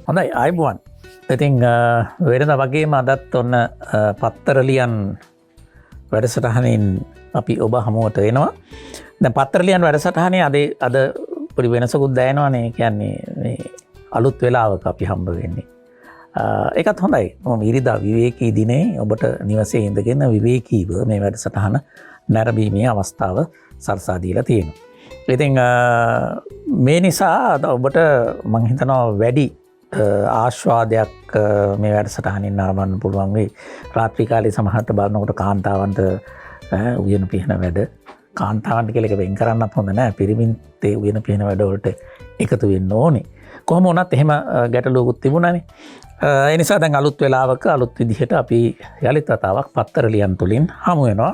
හොඳයි අයිබුවන්. ඉතින් වෙනද වගේම අදත් ඔන්න පත්තරලියන් වැඩසටහනින් අපි ඔබ හමුවට වෙනවා. දැන් පත්තරලියන් වැඩසටහනේ අද පොඩි වෙනසකුත් දැනෙනවානේ. කියන්නේ අලුත් වෙලාවක අපි හම්බ වෙන්නේ. ඒකත් හොඳයි. මම ඉරිදා විවේකී දිනේ ඔබට නිවසේ ඉඳගෙන විවේකීව මේ වැඩසටහන නැරඹීමේ අවස්ථාව සලසා දීලා තියෙනවා. ඉතින් මේ නිසා ඔබට මම හිතනවා වැඩි ආශ්වාදයක් මේ වැඩසටහනින් නරඹන්න පුළුවන් වෙයි. රාත්‍රී කාලේ සමහරට බලනකොට කාන්තාවන්ට උයන පිහන වැඩ කාන්තාවන්ට කියලා එක වෙන් කරන්නත් හොඳ නැහැ. පිරිමින්ට උයන පිහන වැඩ වලට එකතු වෙන්න ඕනේ. කොහොම වුණත් එහෙම ගැටලුවකුත් තිබුණානේ. ඒ නිසා දැන් අලුත් වෙලාවක අලුත් විදිහට අපි යලිත් වතාවක් පත්තරලියන් තුලින් හමු වෙනවා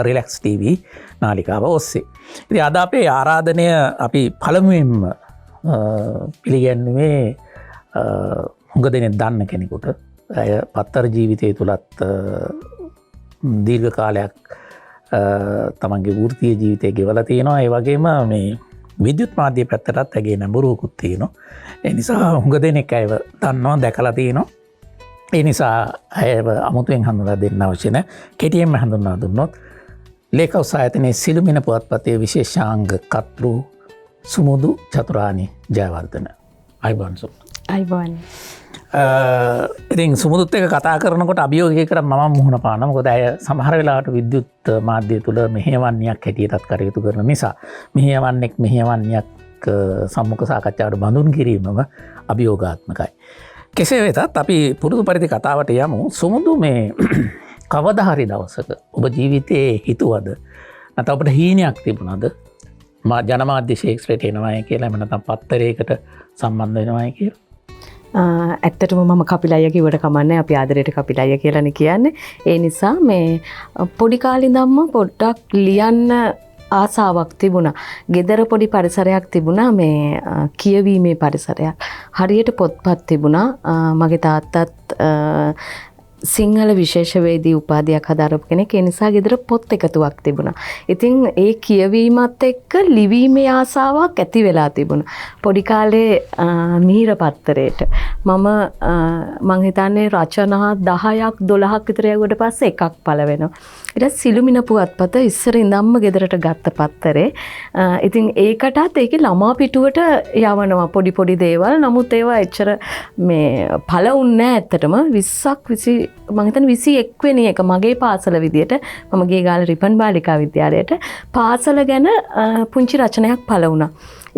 රිලැක්ස් TV නාලිකාව ඔස්සේ. ඉතින් අද අපේ ආරාධනය අපි පළමුවෙන්ම පිළිගැන්වුවේ හුඟ දෙනෙක් දන්න කෙනෙකුට. අය පත්තර ජීවිතය තුලත් දීර්ඝ කාලයක් තමන්ගේ වෘත්තීය ජීවිතය ගෙවලා තියෙනවා. ඒ වගේම මේ විද්‍යුත් මාධ්‍ය පැත්තටත් ඇගේ නැඹුරුවකුත් තියෙනවා. ඒ නිසා හුඟ දෙනෙක් අයව දන්නවා දැකලා තියෙනවා. ඒ නිසා අයව අමුතුවෙන් හඳුන්වා දෙන්න අවශ්‍ය නැහැ. කෙටියෙන්ම හඳුන්වා දුන්නොත් ලේකවුස් ආයතනයේ සිළුමිණ පුවත්පතේ විශේෂාංග කර්තෘ සුමුදු චතුරානි ජයවර්ධන. අයිබෝන් සුමුදු. අයිබෝන්. ඉතින් සුමුදුත් එක්ක කතා කරනකොට අභියෝගයකට මම මුහුණ පානවා. මොකද අය සමහර වෙලාවට විද්‍යුත් මාධ්‍ය තුල මෙහෙයවන්නේක් හැටියටත් කටයුතු කරන නිසා මෙහෙයවන්නේක් සම්මුඛ සාකච්ඡාවට බඳුන් කිරීමම අභියෝගාත්මකයි. කෙසේ වෙතත් අපි පුරුදු පරිදි කතාවට යමු. සුමුදු මේ කවදා හරි දවසක ඔබ ජීවිතයේ හිතුවද නැත්නම් ඔබට හීනයක් තිබුණාද ජනමාධ්‍ය ශාස්ත්‍රයට එනවායි කියලා එහෙම නැත්නම් පත්තරයකට සම්බන්ධ වෙනවායි කියලා? ඇත්තටම මම කපිලయ్య කිව්වට කමන්නේ. අපි ආදරයට කපිලయ్య කියලානේ කියන්නේ. ඒ නිසා මේ පොඩි කාලේ ඉඳන්ම පොඩ්ඩක් ලියන්න ආසාවක් තිබුණා. ගෙදර පොඩි පරිසරයක් තිබුණා, මේ කියවීමේ පරිසරයක්. හරියට පොත්පත් තිබුණා. මගේ තාත්තත් සිංහල විශේෂවේදී උපාධියක් හදාරපු කෙනෙක්. ඒ නිසා ගෙදර පොත් එකතුවක් තිබුණා. ඉතින් ඒ කියවීමත් එක්ක ලිවීමේ ආසාවක් ඇති වෙලා තිබුණා. පොඩි කාලේ මිහිර පත්තරේට මම හිතන්නේ රචනා 10ක් 12ක් විතර යවුවට පස්සේ එකක් පළ වෙනවා. ඊට සිළුමිණ පුවත්පත ඉස්සර ඉඳන්ම ගෙදරට ගත්ත පත්තරේ. ඉතින් ඒකටත් ඒකේ ළමා පිටුවට යවනවා පොඩි දේවල්. නමුත් ඒවා එච්චර මේ පළ වුණේ නැහැ ඇත්තටම. 20ක් මම හිතන්නේ 21 වෙනි එක මගේ පාසල විදියට මම ගියේ ගාල රිපන් බාලිකා විද්‍යාලයට පාසල ගැන පුංචි රචනයක් පළ වුණා.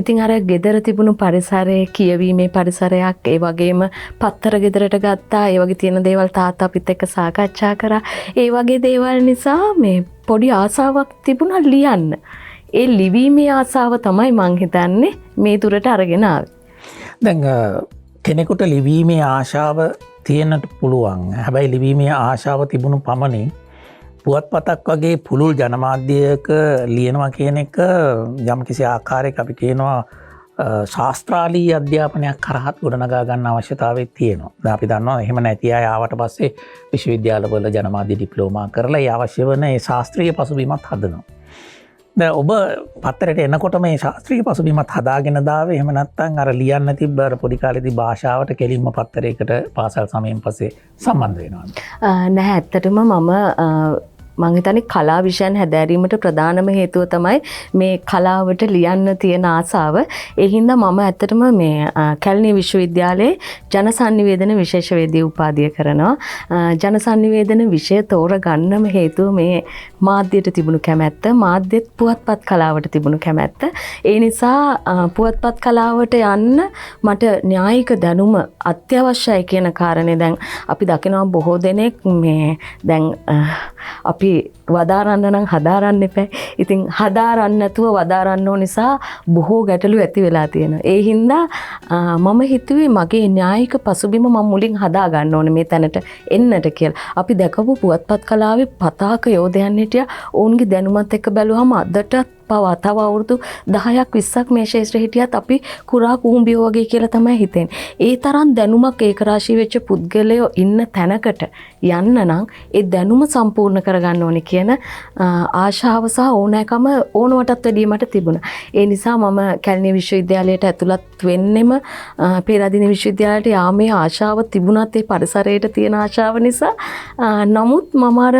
ඉතින් අර ගෙදර තිබුණු පරිසරයේ කියවීමේ පරිසරයක්, ඒ වගේම පත්තර ගෙදරට ගත්තා. ඒ වගේ තියෙන දේවල් තාත්තා අපිත් එක්ක සාකච්ඡා කරා. ඒ වගේ දේවල් නිසා මේ පොඩි ආසාවක් තිබුණා ලියන්න. ඒ ලිවීමේ ආසාව තමයි මං හිතන්නේ මේ දුරට අරගෙන ආවේ. දැන් කෙනෙකුට ලිවීමේ ආශාව තියෙන්නට පුළුවන්. හැබැයි ලිවීමේ ආශාව තිබුණු පමණින් පුවත්පතක් වගේ පුළුල් ජනමාධ්‍යයක ලියනවා කියන එක යම් කිසි ආකාරයක අපි කියනවා ශාස්ත්‍රාලීය අධ්‍යාපනයක් කරහත් ගොඩනගා ගන්න අවශ්‍යතාවයක් තියෙනවා. දැන් අපි දන්නවා එහෙම නැති අය ආවට පස්සේ විශ්වවිද්‍යාලවල ජනමාධ්‍ය ඩිප්ලෝමා කරලා ඒ අවශ්‍ය වෙන ඒ ශාස්ත්‍රීය පසුබිමත් හදනවා. දැන් ඔබ පත්තරයට එනකොට මේ ශාස්ත්‍රීය පසුබිමත් හදාගෙන දාවේ. එහෙම නැත්නම් අර ලියන්න තිබ්බ අර පොඩි කාලේදී භාෂාවට කෙලින්ම පත්තරයකට පාසල් සමයෙන් පස්සේ සම්බන්ධ වෙනවා. නැහැ, ඇත්තටම මම හිතන්නේ කලා විෂයන් හැදෑරීමට ප්‍රධානම හේතුව තමයි මේ කලාවට ලියන්න තියෙන ආසාව. ඒ හින්දා මම ඇත්තටම මේ කැලණිය විශ්වවිද්‍යාලයේ ජනසන්නිවේදන විශේෂවේදී උපාධිය කරනවා. ජනසන්නිවේදන විෂය තෝරගන්නම හේතුව මේ මාධ්‍යයට තිබුණු කැමැත්ත, මාධ්‍යෙත් පුවත්පත් කලාවට තිබුණු කැමැත්ත. ඒ නිසා පුවත්පත් කලාවට යන්න මට න්‍යායික දැනුම අත්‍යවශ්‍යයි කියන කාරණේ දැන් අපි දකිනවා බොහෝ දෙනෙක් මේ දැන් අපි වදාරන්න නම් හදාරන්න එපා. ඉතින් හදාරන්න නැතුව වදාරන්න ඕන නිසා බොහෝ ගැටලු ඇති වෙලා තියෙනවා. ඒ හින්දා මම හිතුවේ මගේ න්‍යායික පසුබිම මම මුලින් හදා ගන්න ඕනේ මේ තැනට එන්නට කියලා. අපි දැකපු පුවත්පත් කලාවේ පතාක යෝධයන් හිටියා. ඔවුන්ගේ දැනුමත් එක්ක බැලුවම අදටත් පවා තව අවුරුදු 10ක් 20ක් මේ ශේෂ්ත්‍රය හිටියත් අපි කුරා කුඹියෝ වගේ කියලා තමයි හිතෙන්නේ. ඒ තරම් දැනුමක් ඒකරාශී වෙච්ච පුද්ගලයෝ ඉන්න තැනකට යන්න නම් ඒ දැනුම සම්පූර්ණ කරගන්න ඕනේ කියන ආශාව සහ ඕනෑකම ඕනවටත් වැඩිය මට තිබුණා. ඒ නිසා මම කැලණිය විශ්වවිද්‍යාලයට ඇතුළත් වෙන්නෙම පේරාදෙණිය විශ්වවිද්‍යාලයට යාමේ ආශාව තිබුණත් ඒ පරිසරයට තියෙන ආශාව නිසා නමුත් මම අර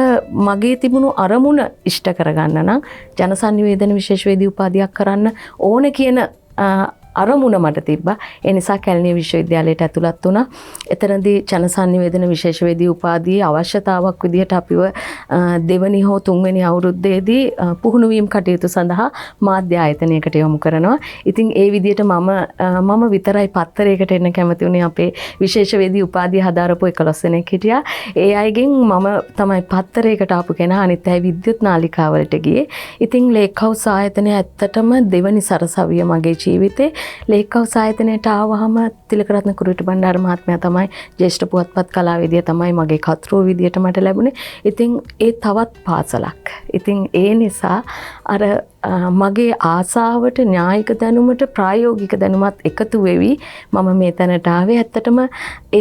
මගේ තිබුණු අරමුණ ඉෂ්ට කරගන්න නම් ජනසන්නිවේදන විශේෂවේදී උපාධියක් කරන්න ඕන කියන අරමුණ මට තිබ්බා. ඒ නිසා කැලණිය විශ්වවිද්‍යාලයට ඇතුළත් වුණා. එතනදී ජනසන්නිවේදන විශේෂවේදී උපාධියේ අවශ්‍යතාවක් විදිහට අපිව දෙවනි හෝ තුන්වෙනි අවුරුද්දේදී පුහුණු වීම කටයුතු සඳහා මාධ්‍ය ආයතනයකට යොමු කරනවා. ඉතින් ඒ විදිහට මම විතරයි පත්තරයකට එන්න කැමති වුණේ. අපේ විශේෂවේදී උපාධිය හදාරපු 11 දෙනෙක් හිටියා. ඒ අයගෙන් මම තමයි පත්තරයකට ආපු කෙනා. අනිත් අය විද්‍යුත් නාලිකාවලට ගියේ. ඉතින් ලේක් හවුස් ආයතනය ඇත්තටම දෙවනි සරසවිය මගේ ජීවිතේ. ලේක් හවුස් ආයතනයට ආවහම තිලකරත්න කුරුවිට බණ්ඩාර මහත්මයා තමයි ජ්‍යෙෂ්ඨ පුවත්පත් කලාවේදියා තමයි මගේ කතුරුව විදියට මට ලැබුණේ. ඉතින් ඒ තවත් පාසලක්. ඉතින් ඒ නිසා අර මගේ ආසාවට න්‍යායික දැනුමට ප්‍රායෝගික දැනුමත් එකතු වෙවි මම මේ තැනට ආවේ. ඇත්තටම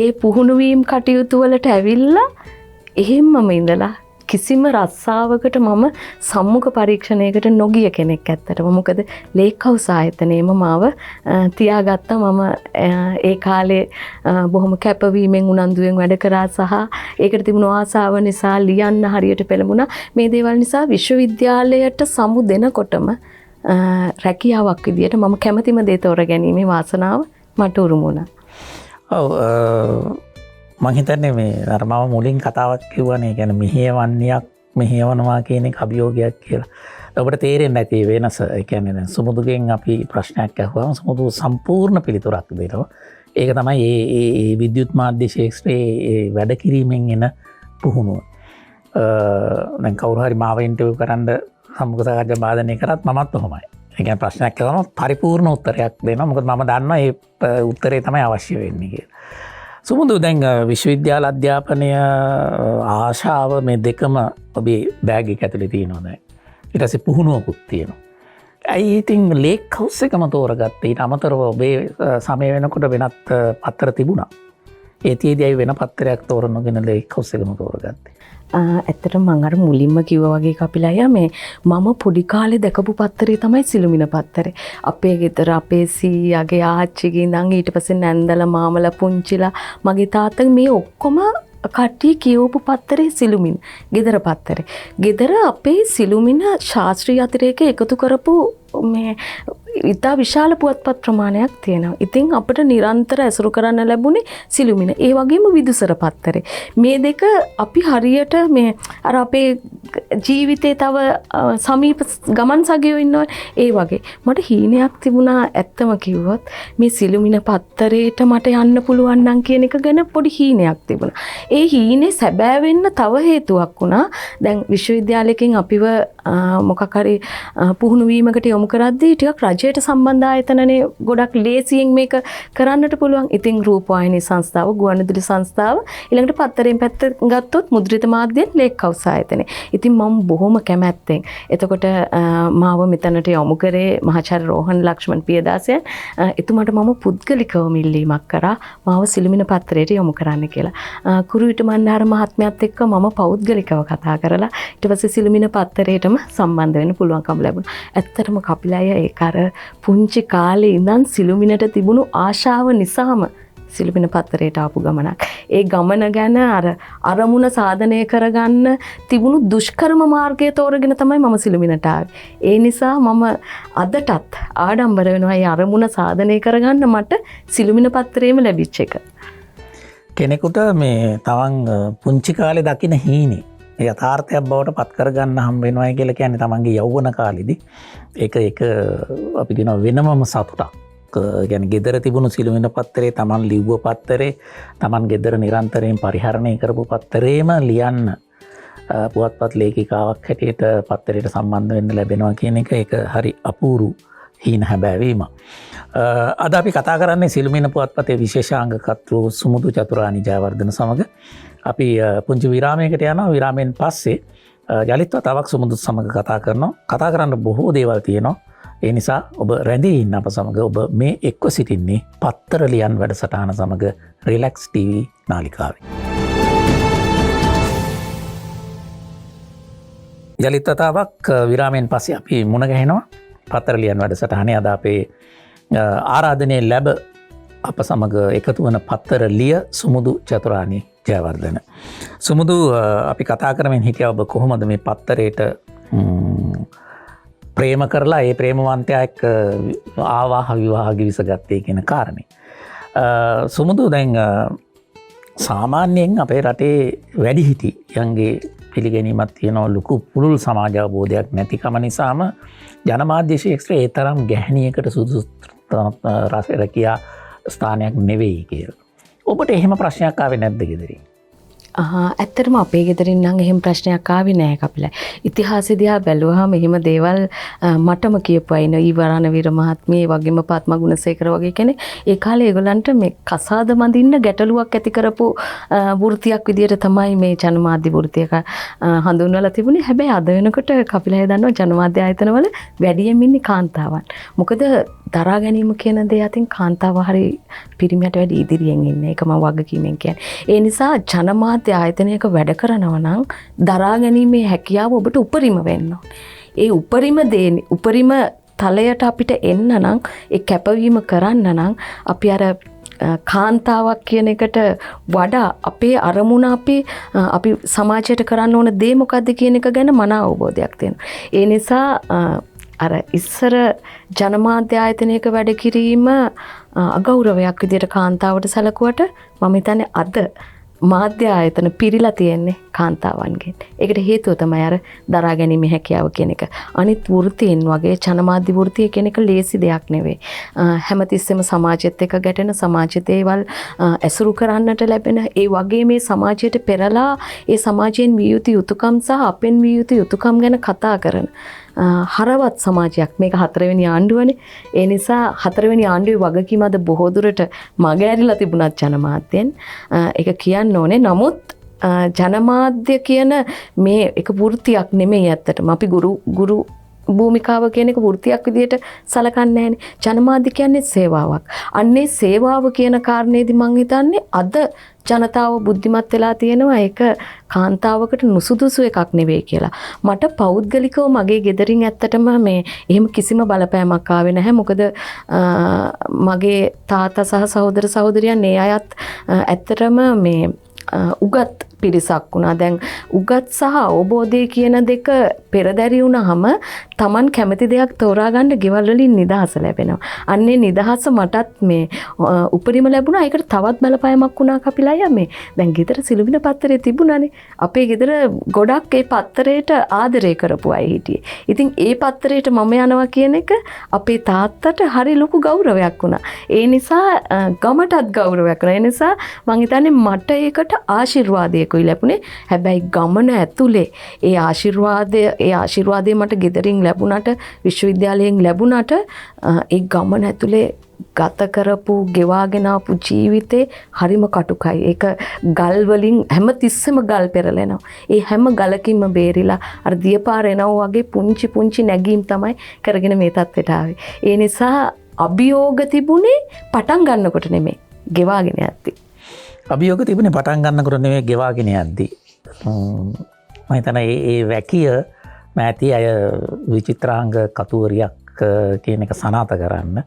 ඒ පුහුණු වීම කටයුතු වලට ඇවිල්ලා එහෙම්මම ඉඳලා කිසිම රස්සාවකට මම සම්මුඛ පරීක්ෂණයකට නොගිය කෙනෙක් ඇත්තටම. මොකද ලේක් හවුස් ආයතනයේම මාව තියාගත්තා. මම ඒ කාලේ බොහොම කැපවීමෙන් උනන්දුවෙන් වැඩ කරා සහ ඒකට තිබුණු ආසාව නිසා ලියන්න හරියට පෙළඹුණා. මේ දේවල් නිසා විශ්වවිද්‍යාලයට සමු දෙනකොටම රැකියාවක් විදියට මම කැමැතිම දේ තෝරගැනීමේ වාසනාව මට උරුම වුණා. ඔව් මං හිතන්නේ මේ අර මම මුලින් කතාවක් කිව්වනේ කියන්නේ මෙහෙයවන්නේක් මෙහෙයවනවා කියන එක අභියෝගයක් කියලා. ඔබට තේරෙන්නේ නැති වෙනස. ඒ කියන්නේ දැන් සුමුදුගෙන් අපි ප්‍රශ්නයක් අහුවම සුමුදු සම්පූර්ණ පිළිතුරක් දෙනවා. ඒක තමයි මේ විද්‍යුත් මාධ්‍ය ශාස්ත්‍රයේ වැඩ කිරීමෙන් එන පුහුණුව. දැන් කවුරු හරි මාව ඉන්ටර්විව් කරන්න සම්මුඛ සාකච්ඡා බාධනය කරත් මමත් ඔහොමයි. ඒ කියන්නේ ප්‍රශ්නයක් අහුවම පරිපූර්ණ උත්තරයක් දෙනවා. මොකද මම දන්නවා මේ උත්තරේ තමයි අවශ්‍ය වෙන්නේ කියලා. සුමුදු දැන් විශ්වවිද්‍යාල අධ්‍යාපනය ආශාව මේ දෙකම ඔබේ බෑග් එක ඇතුලේ තියෙනවා දැන්. ඊට පස්සේ පුහුණුවකුත් තියෙනවා. ඇයි ඉතින් ලේක් හවුස් එකම තෝරගත්තේ? ඊට අමතරව ඔබේ සමය වෙනකොට වෙනත් පත්තර තිබුණා. ඒතියේදී ඇයි වෙන පත්තරයක් තෝරනගෙන ලේක් හවුස් එකම තෝරගත්තේ? ඇත්තටම මම අර මුලින්ම කිව්වා වගේ කපිලයා මේ මම පොඩි කාලේ දැකපු පත්තරේ තමයි සිළුමිණ පත්තරේ. අපේ ගෙදර අපේ සීයාගේ ආච්චිගේ ඉඳන් ඊට පස්සේ නැන්දලා මාමලා පුංචිලා මගේ තාත්තා මේ ඔක්කොම කට්ටිය කියවපු පත්තරේ සිළුමිණ. ගෙදර පත්තරේ. ගෙදර අපේ සිළුමිණ ශාස්ත්‍රීය අතිරේක එකතු කරපු මේ ඉතා විශාල පුවත්පත් ප්‍රමාණයක් තියෙනවා. ඉතින් අපිට නිරන්තර ඇසුරු කරන්න ලැබුණේ සිළුමිණ. ඒ වගේම විදුසර පත්තරේ. මේ දෙක අපි හරියට මේ අර අපේ ජීවිතේ තව සමීප ගමන් සගයෝ ඉන්නවා. ඒ වගේ මට හීනයක් තිබුණා ඇත්තම කිව්වොත් මේ සිළුමිණ පත්තරේට මට යන්න පුළුවන් නම් කියන එක ගැන පොඩි හීනයක් තිබුණා. ඒ හීනේ සැබෑ වෙන්න තව හේතුවක් වුණා. දැන් විශ්වවිද්‍යාලයකින් අපිව මොකක් හරි පුහුණු වීමකට යොමු කරද්දී ටිකක් රජයට සම්බන්ධ ආයතනනේ ගොඩක් ලේසියෙන් මේක කරන්නට පුළුවන්. ඉතින් රූපවාහිනී සංස්ථාව, ගුවන්විදුලි සංස්ථාව, ඊළඟට පත්තරෙන් පැත්ත ගත්තොත් මුද්‍රිත මාධ්‍යයෙන් ලේක් හවුස් ආයතනය. ඉතින් මම බොහොම කැමැත්තෙන් එතකොට මාව මෙතනට යොමු කරේ මහාචාර්ය රෝහන් ලක්ෂ්මන් පියදාසයන්. එතුමාට මම පුද්ගලිකව ඉල්ලීමක් කරා මාව සිළුමිණ පත්තරයට යොමු කරන්න කියලා. කුරුවිට මන්නාර මහත්මයාත් එක්ක මම පෞද්ගලිකව කතා කරලා ඊට පස්සේ සිළුමිණ පත්තරයටම සම්බන්ධ වෙන්න පුළුවන්කම ලැබුණා. ඇත්තටම කපිලය ඒක අර පුංචි කාලේ ඉඳන් සිළුමිණට තිබුණු ආශාව නිසාම සිළුමිණ පත්තරයට ආපු ගමනක්. ඒ ගමන ගැන අර අරමුණ සාධනය කරගන්න තිබුණු දුෂ්කරම මාර්ගය තෝරගෙන තමයි මම සිළුමිණට ආවේ. ඒ නිසා මම අදටත් ආඩම්බර වෙනවා මේ අරමුණ සාධනය කරගන්න මට සිළුමිණ පත්තරේම ලැබිච්ච එක. කෙනෙකුට මේ තමන් පුංචි කාලේ දකින හීනේ යථාර්ථයක් බවට පත් කරගන්න හම් වෙනවා කියලා කියන්නේ තමන්ගේ යෞවන කාලෙදී ඒක අපි කියනවා වෙනමම සතුටක්. කියන්නේ ගෙදර තිබුණු සිළුමිණ පත්තරේ තමන් ලිව්ව පත්තරේ තමන් ගෙදර නිරන්තරයෙන් පරිහරණය කරපු පත්තරේම ලියන්න පුවත්පත් ලේඛිකාවක් හැටියට පත්තරයට සම්බන්ධ වෙන්න ලැබෙනවා කියන එක ඒක හරි අපූරු හීන හැබෑවීම. අද අපි කතා කරන්නේ සිළුමිණ පුවත්පතේ විශේෂාංග කර්තෘ සුමුදු චතුරානි ජයවර්ධන සමග. අපි පුංචි විරාමයකට යනවා. විරාමයෙන් පස්සේ යළිත් වතාවක් සුමුදුත් සමඟ කතා කරනවා. කතා කරන්න බොහෝ දේවල් තියෙනවා. ඒ නිසා ඔබ රැඳී ඉන්න අප සමඟ ඔබ මේ එක්ව සිටින්නේ පත්තර ලියන් වැඩසටහන සමඟ රිලැක්ස් TV නාලිකාවේ. යළිත් වතාවක් විරාමයෙන් පස්සේ අපි මුණ ගැහෙනවා පත්තර ලියන් වැඩසටහනේ. අද අපේ ආරාධනය ලැබ අප සමඟ එකතු වන පත්තර ලිය සුමුදු චතුරානි ජයවර්ධන. සුමුදු අපි කතා කරමින් හිටිය ඔබ කොහොමද මේ පත්තරයට ප්‍රේම කරලා ඒ ප්‍රේමවන්තයා එක්ක ආවාහ විවාහ ගිවිස ගත්තේ කියන කාරණේ. සුමුදු දැන් සාමාන්‍යයෙන් අපේ රටේ වැඩිහිටියන්ගේ පිළිගැනීමක් තියෙනවා ලොකු පුළුල් සමාජ අවබෝධයක් නැතිකම නිසාම ජනමාධ්‍ය ශාස්ත්‍රයේ ඒ තරම් ගැහණියකට සුදුසු රැකියා ස්ථානයක් නෙවෙයි කියලා. ඔබට එහෙම ප්‍රශ්නයක් ආවේ නැද්ද ගෙදරින්? ඇත්තටම අපේ ගෙදරින් නම් එහෙම ප්‍රශ්නයක් ආවේ නෑ කපිලා. ඉතිහාසෙ දිහා බැලුවාම එහෙම දේවල් මටම කියපු අය ඉන්නවා. ඊවරණ වීර මහත්මිය, ඒ වගේම පත්ම ගුණසේකර වගේ කෙනෙක්. ඒ කාලේ ඒගොල්ලන්ට මේ කසාද බඳින්න ගැටලුවක් ඇති කරපු වෘත්තියක් විදියට තමයි මේ ජනමාධ්‍ය වෘත්තියක හඳුන්වලා තිබුණේ. හැබැයි අද වෙනකොට කපිලා දන්නවා ජනමාධ්‍ය ආයතනවල වැඩියෙන් ඉන්නේ කාන්තාවන්. මොකද දරා ගැනීම කියන දේ අතින් කාන්තාව හරි පිරිමියට වැඩි ඉදිරියෙන් ඉන්නේ. ඒක මම වගකීමෙන් කියන්නේ. ඒ නිසා ජනමාධ්‍ය ආයතනයක වැඩ කරනවා නම් දරා ගැනීමේ හැකියාව ඔබට උපරිම වෙන්න ඕනේ. ඒ උපරිම තලයට අපිට එන්න නම් ඒ කැපවීම කරන්න නම් අපි අර කාන්තාවක් කියන එකට වඩා අපේ අරමුණ අපි සමාජයට කරන්න ඕන දේ මොකද්ද කියන එක ගැන මන අවබෝධයක් තියෙනවා. ඒ නිසා අර ඉස්සර ජනමාධ්‍ය ආයතනයක වැඩ කිරීම අගෞරවයක් විදිහට කාන්තාවට සැලකුවට මම හිතන්නේ අද මාධ්‍ය ආයතන පිරීලා තියෙන්නේ කාන්තාවන්ගෙන්. ඒකට හේතුව තමයි අර දරා ගැනීමේ හැකියාව කියන එක. අනිත් වෘත්තීන් වගේ ජනමාධ්‍ය වෘත්තිය කියන එක ලේසි දෙයක් නෙවෙයි. හැමතිස්සෙම සමාජෙත් එක්ක ගැටෙන සමාජයේ දේවල් ඇසුරු කරන්නට ලැබෙන ඒ වගේ මේ සමාජයට පෙරලා ඒ සමාජයෙන් විය යුතු යුතුයකම් සහ අපෙන් විය යුතු යුතුයකම් ගැන කතා කරන හරවත් සමාජයක්. මේක 4 වෙනි ආණ්ඩුවනේ. ඒ නිසා 4 වෙනි ආණ්ඩුවේ වගකීම අද බොහෝ දුරට මගහැරිලා තිබුණත් ජනමාධ්‍යෙන් ඒක කියන්න ඕනේ. නමුත් ජනමාධ්‍ය කියන මේ එක වෘත්තියක් නෙමෙයි ඇත්තටම. අපි ගුරු භූමිකාව කියන එක වෘත්තියක් විදිහට සලකන්නේ නැහැනේ. ජනමාධ්‍ය කියන්නේ සේවාවක්. අන්නේ සේවාව කියන කාරණේදී මම හිතන්නේ අද ජනතාව බුද්ධිමත් වෙලා තියෙනවා ඒක කාන්තාවකට නුසුදුසු එකක් නෙවෙයි කියලා. මට පෞද්ගලිකව මගේ ගෙදරින් ඇත්තටම මේ එහෙම කිසිම බලපෑමක් ආවේ නැහැ. මොකද මගේ තාත්තා සහ සහෝදර සහෝදරියන් ඒ අයත් ඇත්තටම මේ උගත් පිරිසක් වුණා. දැන් උගත් සහ අවබෝධය කියන දෙක පෙරදැරි වුණාම Taman කැමති දෙයක් තෝරා ගන්න ගෙවල් වලින් නිදහස ලැබෙනවා. අන්නේ නිදහස මටත් මේ උපරිම ලැබුණා. ඒකට තවත් බලපෑමක් වුණා කපිලා මේ. දැන් ගෙදර සිළුමිණ පත්තරේ තිබුණානේ. අපේ ගෙදර ගොඩක් ඒ පත්තරේට ආදරය කරපු අය හිටියේ. ඉතින් ඒ පත්තරේට මම යනවා කියන එක අපේ තාත්තට හරි ලොකු ගෞරවයක් වුණා. ඒ නිසා ගමටත් ගෞරවයක් වුණා. ඒ නිසා මං හිතන්නේ මට ඒකට ආශිර්වාදය කොයි ලැබුණේ. හැබැයි ගමන ඇතුලේ ඒ ආශිර්වාදය මට ගෙදරින් ලැබුණාට විශ්වවිද්‍යාලයෙන් ලැබුණාට ඒ ගමන ඇතුලේ ගත කරපු ගෙවාගෙන ආපු ජීවිතේ හරිම කටුකයි. ඒක ගල් වලින් හැම තිස්සෙම ගල් පෙරලෙනවා. ඒ හැම ගලකින්ම බේරිලා අර දියපාර එනවා වගේ පුංචි නැගීම් තමයි කරගෙන මේ තත්ත්වයට ආවේ. ඒ නිසා අභියෝග තිබුණේ පටන් ගන්නකොට නෙමෙයි ගෙවාගෙන යද්දි. අභියෝග තිබුණේ පටන් ගන්නකොට නෙවෙයි ගෙවාගෙන යද්දී. මම හිතනවා ඒ වැකිය මෑති අය විචිත්‍රාංග කතුවරියක් කියන එක සනාථ කරන්න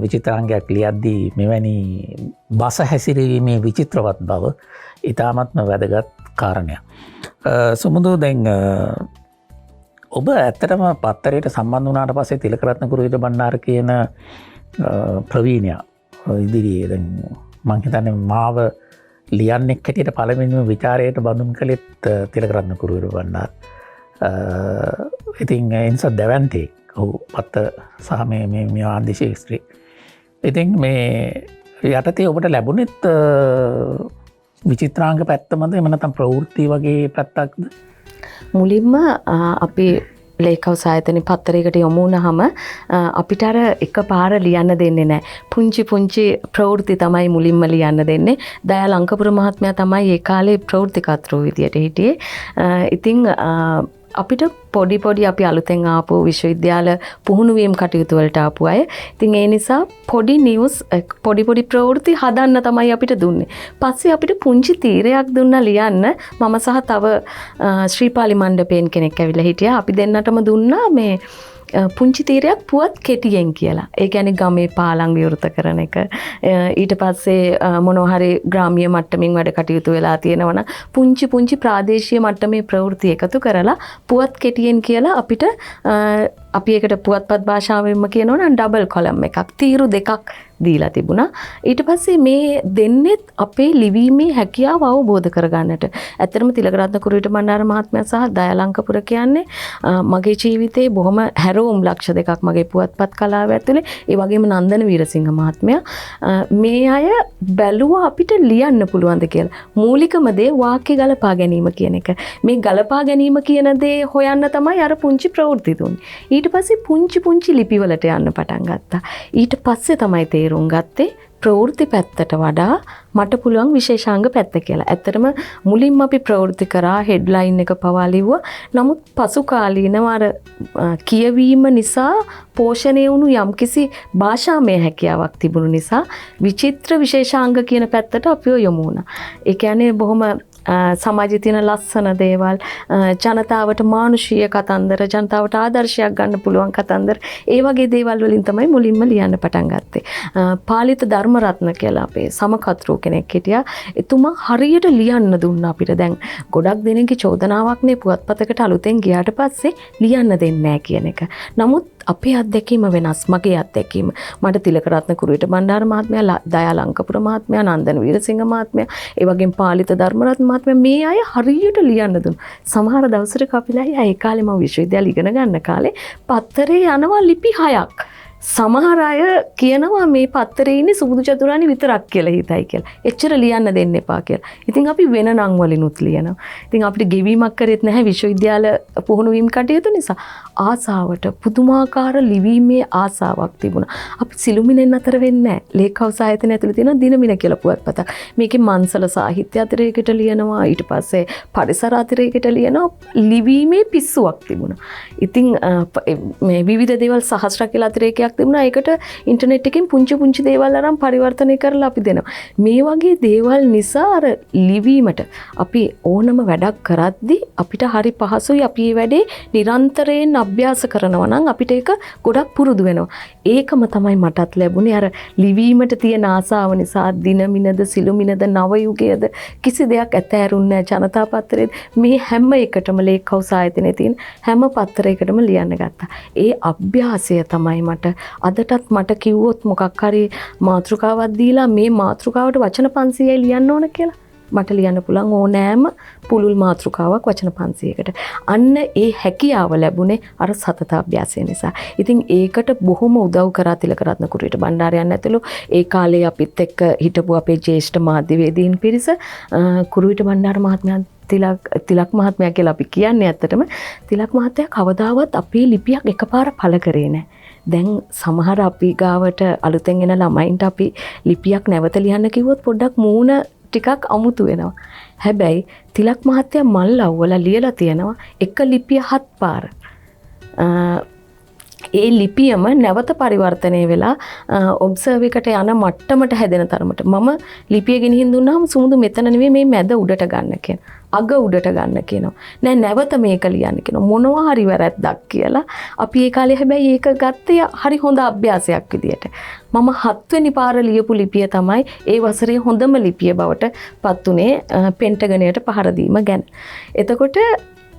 විචිත්‍රාංගයක් ලියද්දී මෙවැනි බස හැසිරීමේ විචිත්‍රවත් බව ඉතාමත්ම වැදගත් කාරණයක්. සුමුදු දැන් ඔබ ඇත්තටම පත්තරයට සම්බන්ධ වුණාට පස්සේ තිලකරත්න කුරුවිට බණ්ඩාර කියන ප්‍රවීණයා ඉදිරියේ දැන් මං හිතන්නේ මාව ලියන්නෙක් හැටියට පළවෙනිම විචාරයට බඳුන් කළෙත් තිලකරත්න කුරුවිට බණ්ඩාර. ඉතින් ඒ නිසා දැවැන්තෙක් ඔහු පත්තර සහ මේ ආන්දි ශාස්ත්‍රී. ඉතින් මේ යටතේ ඔබට ලැබුණෙත් විචිත්‍රාංග පැත්තමද එහෙම නැත්නම් ප්‍රවෘත්ති වගේ පැත්තක්ද? මුලින්ම අපි ලේකව් සායතන පත්තරයකට යොමු වුණාම අපිට අර එකපාර ලියන්න දෙන්නේ නැහැ. පුංචි පුංචි ප්‍රවෘත්ති තමයි මුලින්ම ලියන්න දෙන්නේ. දයාල් අංකපුර මහත්මයා තමයි ඒ කාලේ ප්‍රවෘත්ති කර්තෘ විදියට හිටියේ. ඉතින් අපිට පොඩි අපි අලුතෙන් ආපු විශ්වවිද්‍යාල පුහුණුවීම් කටයුතු වලට ආපු අය. ඉතින් ඒ නිසා පොඩි නිවුස් පොඩි ප්‍රවෘත්ති හදන්න තමයි අපිට දුන්නේ. පස්සේ අපිට පුංචි තීරයක් දුන්නා ලියන්න. මම සහ තව ශ්‍රීපාලි මණ්ඩපයෙන් කෙනෙක් ඇවිල්ලා හිටියා. අපි දෙන්නටම දුන්නා මේ පුංචි තීරයක් පුවත් කෙටියෙන් කියලා. ඒ කියන්නේ ගමේ පාලම් විවෘත කරන එක. ඊට පස්සේ මොනවා හරි ග්‍රාම්‍ය මට්ටමින් වැඩ කටයුතු වෙලා තියෙනවා නම් පුංචි ප්‍රාදේශීය මට්ටමේ ප්‍රවෘත්ති එකතු කරලා පුවත් කෙටියෙන් කියලා අපිට අපි ඒකට පුවත්පත් භාෂාවෙන්ම කියනවා නම් ඩබල් කොලම් එකක් තීරු දෙකක් දීලා තිබුණා. ඊට පස්සේ මේ දෙන්නෙත් අපේ ලිවීමේ හැකියාව අවබෝධ කරගන්නට. ඇත්තටම තිලකරත්න කුරුවිට බණ්ඩාර මහත්මයා සහ දයාලංකපුර කියන්නේ මගේ ජීවිතේ බොහොම හැරවුම් ලක්ෂ දෙකක් මගේ පුවත්පත් කලාව ඇතුලේ. ඒ වගේම නන්දන වීරසිංහ මහත්මයා මේ අය බැලුවා අපිට ලියන්න පුළුවන්ද කියලා. මූලිකම දේ වාක්‍ය ගලපා ගැනීම කියන එක. මේ ගලපා ගැනීම කියන දේ හොයන්න තමයි අර පුංචි ප්‍රවෘත්ති දුන්නේ. ඊට පස්සේ පුංචි ලිපිවලට යන්න පටන් ගත්තා. ඊට පස්සේ තමයි තේරුම් ගත්තේ ප්‍රවෘත්ති පැත්තට වඩා මට පුළුවන් විශේෂාංග පැත්ත කියලා. ඇත්තටම මුලින්ම අපි ප්‍රවෘත්ති කරා හෙඩ්ලයින් එක පවා ලිව්වා. නමුත් පසු කාලීනව අර කියවීම නිසා පෝෂණය වුණු යම්කිසි භාෂාමය හැකියාවක් තිබුණු නිසා විචිත්‍ර විශේෂාංග කියන පැත්තට අපිව යොමු වුණා. ඒ කියන්නේ බොහොම සමාජයේ තියෙන ලස්සන දේවල්, ජනතාවට මානුෂීය කතන්දර, ජනතාවට ආදර්ශයක් ගන්න පුළුවන් කතන්දර, ඒ වගේ දේවල් වලින් තමයි මුලින්ම ලියන්න පටන් ගත්තේ. පාලිත ධර්මරත්න කියලා අපේ සමකතෘ කෙනෙක් හිටියා. එතුමා හරියට ලියන්න දුන්නා අපිට. දැන් ගොඩක් දෙනෙක්ගේ චෝදනාවක් නේ පුවත්පතකට අලුතෙන් ගියාට පස්සේ ලියන්න දෙන්නේ නැහැ කියන එක. නමුත් අපේ අත්දැකීම වෙනස්. මගේ අත්දැකීම මට තිලකරත්න කුරුවිට බණ්ඩාර මහත්මයා, දයාලංකපුර මහත්මයා, නන්දන වීරසිංහ මහත්මයා, ඒ වගේම පාලිත ධර්මරත්න මහත්මයා මේ අය හරියට ලියන්න දුන්න. සමහර දවසට කපිලා ඒ කාලේ මම විශ්වවිද්‍යාලෙ ඉගෙන ගන්න කාලේ පත්තරේ යනවා ලිපි 6ක්. සමහර අය කියනවා මේ පත්තරේ ඉන්නේ සුබුදු චතුරානි විතරක් කියලා හිතයි කියලා. එච්චර ලියන්න දෙන්න එපා කියලා. ඉතින් අපි වෙන නම් වලිනුත් ලියනවා. ඉතින් අපිට ගෙවීමක් කරෙත් නැහැ විශ්වවිද්‍යාල පුහුණුවීම් කටයුතු නිසා. ආසාවට පුදුමාකාර ලිවීමේ ආසාවක් තිබුණා. අපි සිළුමිණෙන් අතර වෙන්නේ නැහැ. ලේකව් සායතන ඇතුළේ තියෙන දිනමිණ කියලා පුවත්පතක්. මේකේ මන්සල සාහිත්‍ය අතිරේකයට ලියනවා. ඊට පස්සේ පරිසර අතිරේකයට ලියනවා. ලිවීමේ පිස්සුවක් තිබුණා. ඉතින් මේ විවිධ දේවල් සහස්ර කියලා අතිරේකයක් තිබුණා. ඒකට ඉන්ටර්නෙට් එකෙන් පුංචි දේවල් අරන් පරිවර්තනය කරලා අපි දෙනවා. මේ වගේ දේවල් නිසා අර ලිවීමට අපි ඕනම වැඩක් කරද්දී අපිට හරි පහසුයි. අපි මේ වැඩේ නිරන්තරයෙන් අභ්‍යාස කරනවා නම් අපිට ඒක ගොඩක් පුරුදු වෙනවා. ඒකම තමයි මටත් ලැබුණේ. අර ලිවීමට තියෙන ආසාව නිසා දිනමිනද සිළුමිනද නවයුගයද කිසි දෙයක් ඇතෑරුන්නේ නැහැ. ජනතා පත්තරේ මේ හැම එකටම ලේකව් සායතනයේ තියෙන හැම පත්තරයකටම ලියන්න ගත්තා. ඒ අභ්‍යාසය තමයි මට අදටත් මට කිව්වොත් මොකක් හරි මාතෘකාවක් දීලා මේ මාතෘකාවට වචන 500යි ලියන්න ඕන කියලා මට ලියන්න පුළුවන් ඕනෑම පුළුල් මාතෘකාවක් වචන 500කට. අන්න ඒ හැකියාව ලැබුණේ අර සතත අභ්‍යාසය නිසා. ඉතින් ඒකට බොහොම උදව් කරා තිලකරත්න කුරුවිට බණ්ඩාරයන් ඇතුළු ඒ කාලේ අපිත් එක්ක හිටපු අපේ ජ්‍යෙෂ්ඨ මාධ්‍යවේදීන් පිරිස කුරුවිට බණ්ඩාර මහත්මයා තිලක් මහත්මයා කියලා අපි කියන්නේ. ඇත්තටම තිලක් මහත්තයා කවදාවත් අපේ ලිපියක් එකපාර පළ කරේ නැහැ. දැන් සමහර අපි ගාවට අලුතෙන් එන ළමයින්ට අපි ලිපියක් නැවත ලියන්න කිව්වොත් පොඩ්ඩක් මූණ ටිකක් අමුතු වෙනවා. හැබැයි තිලක් මහත්තයා මල් අවවලා ලියලා තියෙනවා එක ලිපිය 7 පාර. ඒ ලිපියම නැවත පරිවර්තනය වෙලා ඔබ්සර්ව් එකට යන මට්ටමට හැදෙන තරමට මම ලිපිය ගෙනihin දුන්නාම සුමුදු මෙතන නෙවෙයි මේ මැද උඩට ගන්න කියනවා. අග උඩට ගන්න කියනවා. නෑ නැවත මේක ලියන්න කියනවා. මොනවා හරි වැරද්දක් කියලා. අපි ඒ කාලේ හැබැයි ඒක ගත්තේ හරි හොඳ අභ්‍යාසයක් විදියට. මම 7 වෙනි පාර ලියපු ලිපිය තමයි ඒ වසරේ හොඳම ලිපිය බවට පත් උනේ පෙන්ටගනයට පහර දීම ගැන. එතකොට